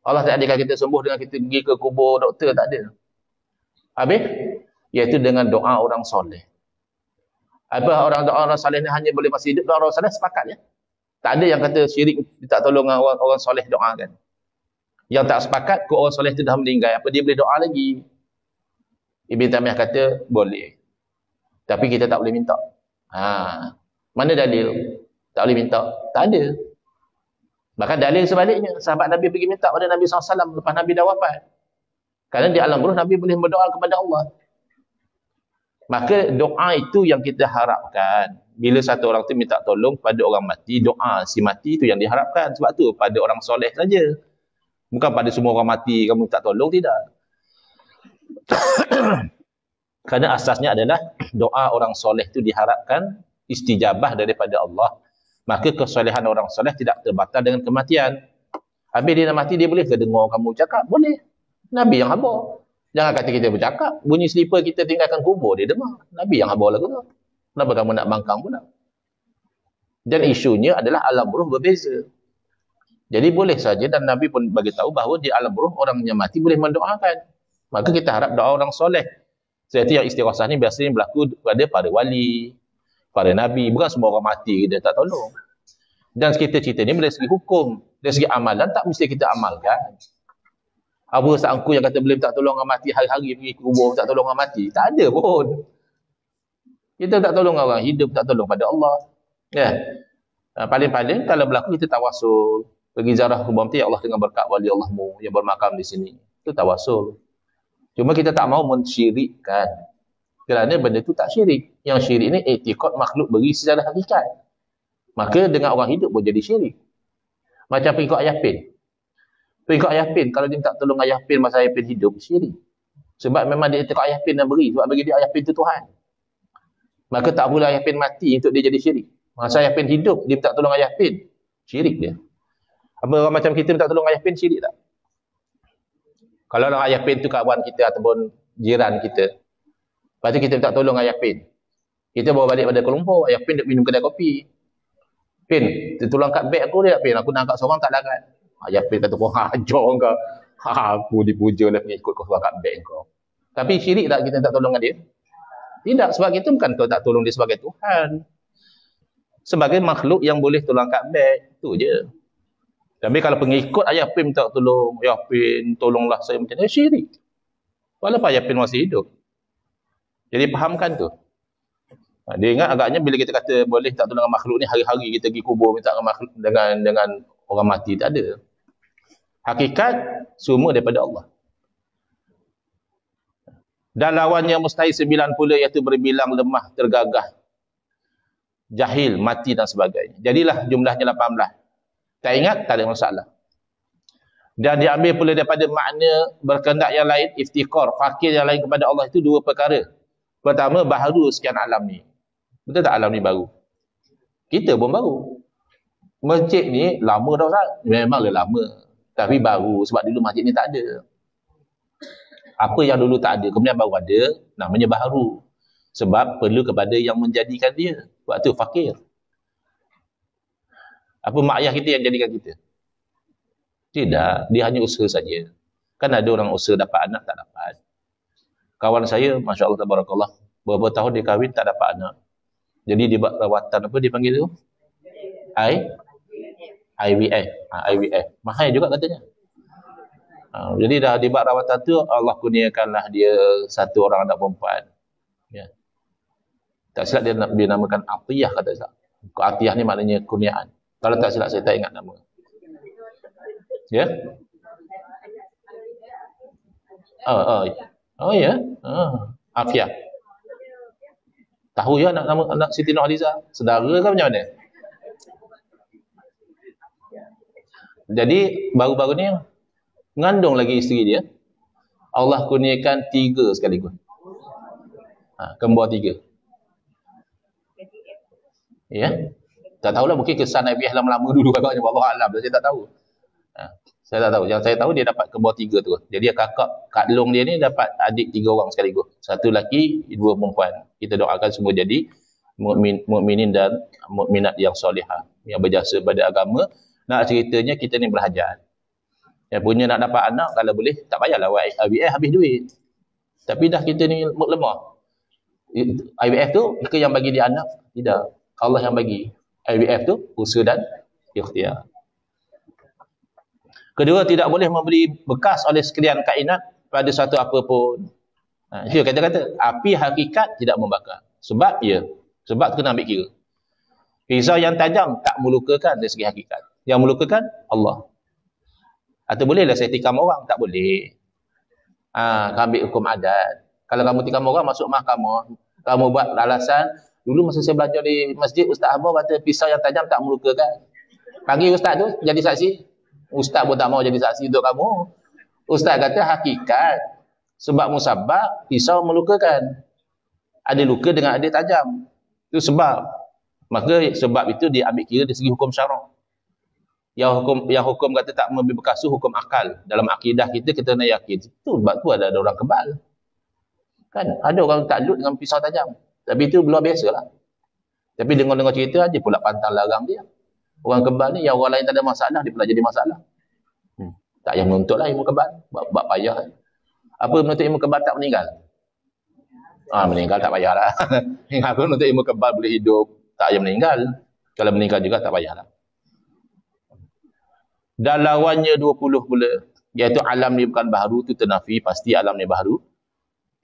Allah tak jadikan kita sembuh dengan kita pergi ke kubur doktor, tak ada. Habis? Iaitu dengan doa orang soleh. Apa orang soleh ni hanya boleh masih hidup, orang soleh sepakat ya. Tak ada yang kata syirik tak tolong orang soleh doa kan. Yang tak sepakat ke orang soleh itu dah meninggal, apa dia boleh doa lagi? Ibn Taymiyah kata boleh. Tapi kita tak boleh minta. Mana dalil? Tak boleh minta. Tak ada. Bahkan dalil sebaliknya. Sahabat Nabi pergi minta pada Nabi SAW lepas Nabi dah wafat. Kerana di alam ruh Nabi boleh berdoa kepada Allah. Maka doa itu yang kita harapkan. Bila satu orang tu minta tolong pada orang mati, doa si mati itu yang diharapkan. Sebab tu pada orang soleh saja. Bukan pada semua orang mati kamu minta tolong, tidak. Kerana asasnya adalah doa orang soleh itu diharapkan istijabah daripada Allah. Maka kesolehan orang soleh tidak terbatal dengan kematian. Habis dia nak mati, dia boleh ke dengar kamu cakap? Boleh. Nabi yang khabar. Jangan kata kita bercakap. Bunyi slipper kita tinggalkan kubur, dia dengar. Nabi yang khabar lagu tu. Kenapa kamu nak bangkang pula? Dan isunya adalah alam ruh berbeza. Jadi boleh saja, dan Nabi pun bagi tahu bahawa di alam ruh orang yang mati boleh mendoakan. Maka kita harap doa orang soleh. Sebab itu yang istighosah ni biasanya berlaku pada para wali, para nabi. Bukan semua orang mati dia tak tolong. Dan cerita-cerita ni dari segi hukum, dari segi amalan tak mesti kita amalkan. Apa sangku yang kata boleh tak tolong orang mati hari-hari pergi kubur tak tolong orang mati? Tak ada pun. Kita tak tolong orang hidup, tak tolong pada Allah. Ya. Paling-paling kalau berlaku kita tawasul. Pergi ziarah kubur mati, ya Allah dengan berkat wali Allahmu yang bermakam di sini. Itu tawasul. Cuma kita tak mau mensyirikkan. Kerana benda itu tak syirik. Yang syirik ni i'tiqad makhluk beri secara hakikat. Maka dengan orang hidup pun jadi syirik. Macam pengikut ayah pin. Pengikut ayah pin, kalau dia minta tolong ayah pin masa ayah pin hidup, syirik. Sebab memang dia i'tiqad ayah pin yang beri. Sebab bagi dia ayah pin itu Tuhan. Maka tak boleh ayah pin mati untuk dia jadi syirik. Masa ayah pin hidup, dia minta tolong ayah pin. Syirik dia. Apa orang macam kita minta tolong ayah pin, syirik tak? Kalau orang ayah pin tu kawan kita ataupun jiran kita. Lepas tu kita minta tolong ayah pin. Kita bawa balik pada Kuala Lumpur, ayah pin duk minum kedai kopi. Pin, tolong kat beg aku dia, pin. Aku nak angkat seorang tak larat. Ayah pin kata, kau hajar kau. Aku dipuja lah pengikut kau suruh kat beg kau. Tapi syirik tak kita minta tolong dengan dia? Tidak, sebab kita bukan tak tolong dia sebagai Tuhan. Sebagai makhluk yang boleh tolong kat beg. Itu je. Tapi kalau pengikut ayah pin minta tolong, ayah pin tolonglah saya macam ni, syirik. Walaupun ayah pin masih hidup. Jadi fahamkan tu. Dia ingat agaknya bila kita kata boleh tak tolong dengan makhluk ni, hari-hari kita pergi kubur minta dengan makhluk, dengan orang mati, tak ada. Hakikat semua daripada Allah. Dan lawannya mustahil 90, iaitu berbilang lemah, tergagah, jahil, mati dan sebagainya. Jadilah jumlahnya 18. Tak ingat, tak ada masalah. Dan diambil pula daripada makna berkehendak yang lain, iftikar, fakir yang lain kepada Allah, itu dua perkara. Pertama, baharu sekian alam ni. Betul tak alam ni baru? Kita pun baru. Masjid ni lama dah Ustaz. Memanglah lama. Tapi baru sebab dulu masjid ni tak ada. Apa yang dulu tak ada, kemudian baru ada, namanya baharu. Sebab perlu kepada yang menjadikan dia. Sebab tu fakir. Apa mak ayah kita yang jadikan kita? Tidak. Dia hanya usaha saja. Kan ada orang usaha dapat anak, tak dapat. Kawan saya, Masya Allah, Tabarakallah, beberapa tahun dia kahwin, tak dapat anak. Jadi dia buat rawatan, apa dia panggil tu? IVF. IVF. Mahal juga katanya. Jadi dah dia buat rawatan tu, Allah kurniakanlah dia satu orang anak perempuan. Ya. Tak silap dia namakan Atiyah, kata saya. Atiyah ni maknanya kurniaan. Kalau tak silap saya tak ingat nama. Ya? Oh ya? Afiah. Tahu ya anak Siti Nurhaliza? Saudara ke macam mana? Jadi baru-baru ni mengandung lagi isteri dia. Allah kurniakan 3 sekaligus. Kembar 3. Ya? Tak tahulah, mungkin kesan IVF lama-lama dulu agaknya, Allah Alam, saya tak tahu. Saya tak tahu. Yang saya tahu dia dapat kembar 3 tu. Jadi Kak Long dia ni dapat adik 3 orang sekaligus. 1 lelaki, 2 perempuan. Kita doakan semua jadi mukminin dan mukminat yang solehah, yang berjasa pada agama. Nak ceritanya kita ni berhajat. Yang punya nak dapat anak, kalau boleh tak payahlah IVF habis duit. Tapi dah kita ni lemah. IVF tu ke yang bagi dia anak? Tidak. Allah yang bagi. IVF tu usaha dan ikhtiar. Kedua, tidak boleh memberi bekas oleh sekalian kainat pada satu apa pun. Itu kata-kata, api hakikat tidak membakar. Sebab sebab tu kena ambil kira. Pisau yang tajam tak melukakan dari segi hakikat. Yang melukakan Allah. Atau bolehlah saya tikam orang? Tak boleh. Ambil hukum adat. Kalau kamu tikam orang, masuk mahkamah, kamu buat alasan, dulu masa saya belajar di masjid, Ustaz Abah kata pisau yang tajam tak melukakan. Panggil Ustaz tu jadi saksi. Ustaz pun tak mau jadi saksi untuk kamu. Ustaz kata hakikat. Sebab musabab, pisau melukakan. Ada luka dengan ada tajam. Itu sebab. Maka sebab itu dia ambil kira dari segi hukum syarak. Yang hukum kata tak memberi bekas tu hukum akal. Dalam akidah kita nak yakin. Itu sebab tu ada orang kebal. Kan? Ada orang takluk dengan pisau tajam. Tapi itu luar biasa lah. Tapi dengar-dengar cerita, dia pula pantang larang dia. Orang kebal ni, yang orang lain tak ada masalah, dia pula jadi masalah. Tak payah menuntut lah ilmu kebal. Buat payah. Apa menuntut ilmu kebal tak meninggal? Meninggal tak payah lah. Aku menuntut ilmu kebal boleh hidup, tak payah meninggal. Kalau meninggal juga tak payah lah. Dan lawannya 20 pula, iaitu alam ni bukan baharu, tu ternafi, pasti alam ni baharu.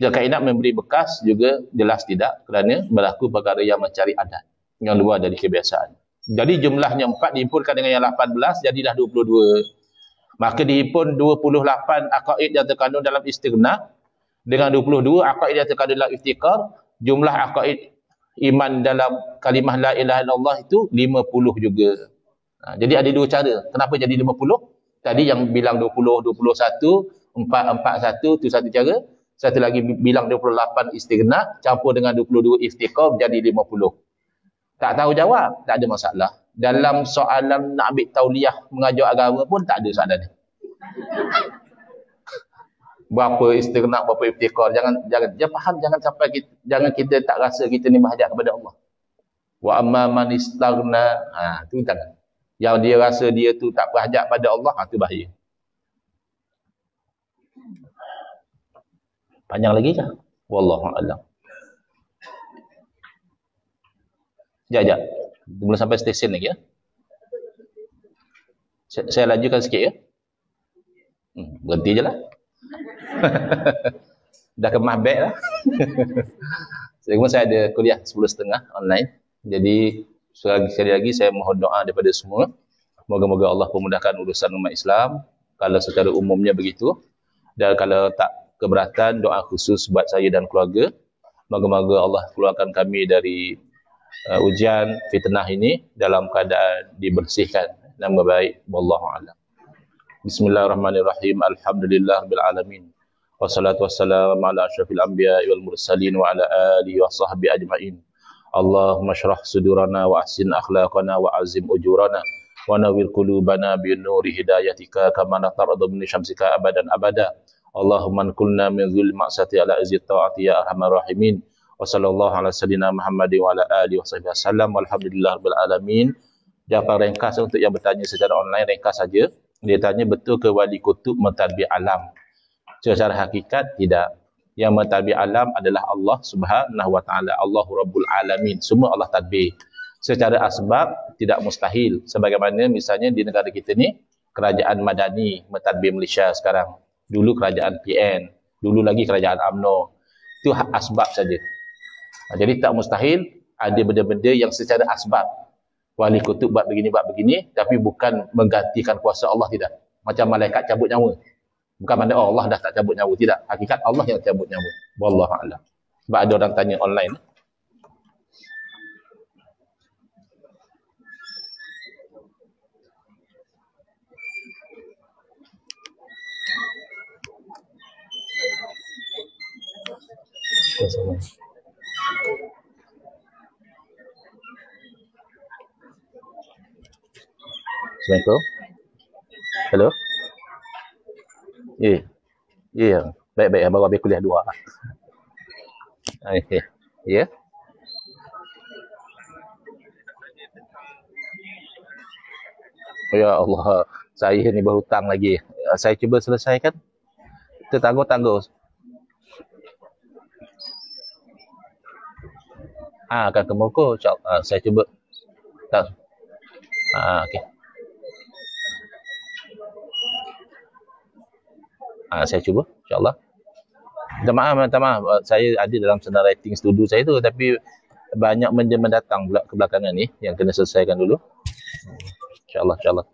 Jika kainat memberi bekas juga jelas tidak, kerana berlaku perkara yang mencari adat, yang luar dari kebiasaan. Jadi jumlahnya 4 dihimpunkan dengan yang 18, jadilah 22. Maka dihimpun 28 aqaid yang terkandung dalam istighna dengan 22 aqaid yang terkandung dalam iftikar. Jumlah aqaid iman dalam kalimah la ilaha illallah itu 50 juga. Jadi ada 2 cara. Kenapa jadi 50? Tadi yang bilang 20, 21, 441 itu satu cara. Satu lagi bilang 28 istighna campur dengan 22 iftikar jadi 50. Tak tahu jawab, tak ada masalah. Dalam soalan nak ambil tauliah mengajar agama pun tak ada soalan ni. Berapa istighna, berapa iftikar, jangan faham, jangan kita tak rasa kita ni berhajat kepada Allah. Wa amma man istaghna, tu jangan. Yang dia rasa dia tu tak berhajat pada Allah, tu bahaya. Panjang lagi kah? Wallahu a'lam. Sekejap. Belum sampai stesen lagi ya. Saya lanjutkan sikit ya. Berhenti je lah. Dah kemas beg lah. Cuma saya ada kuliah 10.30 online. Jadi sekali lagi saya mohon doa daripada semua. Moga-moga Allah memudahkan urusan umat Islam. Kalau secara umumnya begitu. Dan kalau tak keberatan, doa khusus buat saya dan keluarga. Moga-moga Allah keluarkan kami dari ujian fitnah ini dalam keadaan dibersihkan. Nama baik. Wallahu a'lam. Bismillahirrahmanirrahim. Alhamdulillahirabbil alamin. Wassalatu wassalamu ala asyrafil anbiya'i wal mursalin wa ala alihi wa sahbihi ajma'in. Allahumma shrah sudurana wa ahsin akhlaqana wa azim ujurana wa nawwir qulubana bi nuri hidayatika kama nataradu min syamsika abadan abada. Allahumma kulna min dhul ma'sati ala izzi ta'ati ya arhamar rahimin. Wa sallallahu ala sayyidina Muhammadin wa ala alihi wa sahbihi wasallam. Walhamdulillahirabbil alamin. Jawapan ringkas untuk yang bertanya secara online, ringkas saja. Dia tanya, betul ke wali kutub mentadbir alam? Secara hakikat tidak. Yang mentadbir alam adalah Allah Subhanahu wa taala, Allahu Rabbul Alamin. Semua Allah tadbir. Secara asbab tidak mustahil. Sebagaimana misalnya di negara kita ni, kerajaan Madani mentadbir Malaysia sekarang. Dulu kerajaan PN, dulu lagi kerajaan UMNO. Itu asbab saja. Jadi tak mustahil ada benda-benda yang secara asbab. Wali kutub buat begini, tapi bukan menggantikan kuasa Allah, tidak. Macam malaikat cabut nyawa. Bukan mana Allah dah tak cabut nyawa, tidak. Hakikat Allah yang cabut nyawa. Wallahu a'lam. Sebab ada orang tanya online. Assalamualaikum. Hello. Ya. Ya. Baik-baik, baru habis kuliah 2. Okey. Ya. Ya Allah, saya ni berhutang lagi. Saya cuba selesaikan. Tertangguh-tangguh. Akan ke Morocco, insya-Allah. Saya cuba. Tak. Okey. Saya cuba, insya-Allah. Minta maaf, saya ada dalam senar writing studio saya tu, tapi banyak benda mendatang pula ke belakangan ni yang kena selesaikan dulu. InsyaAllah.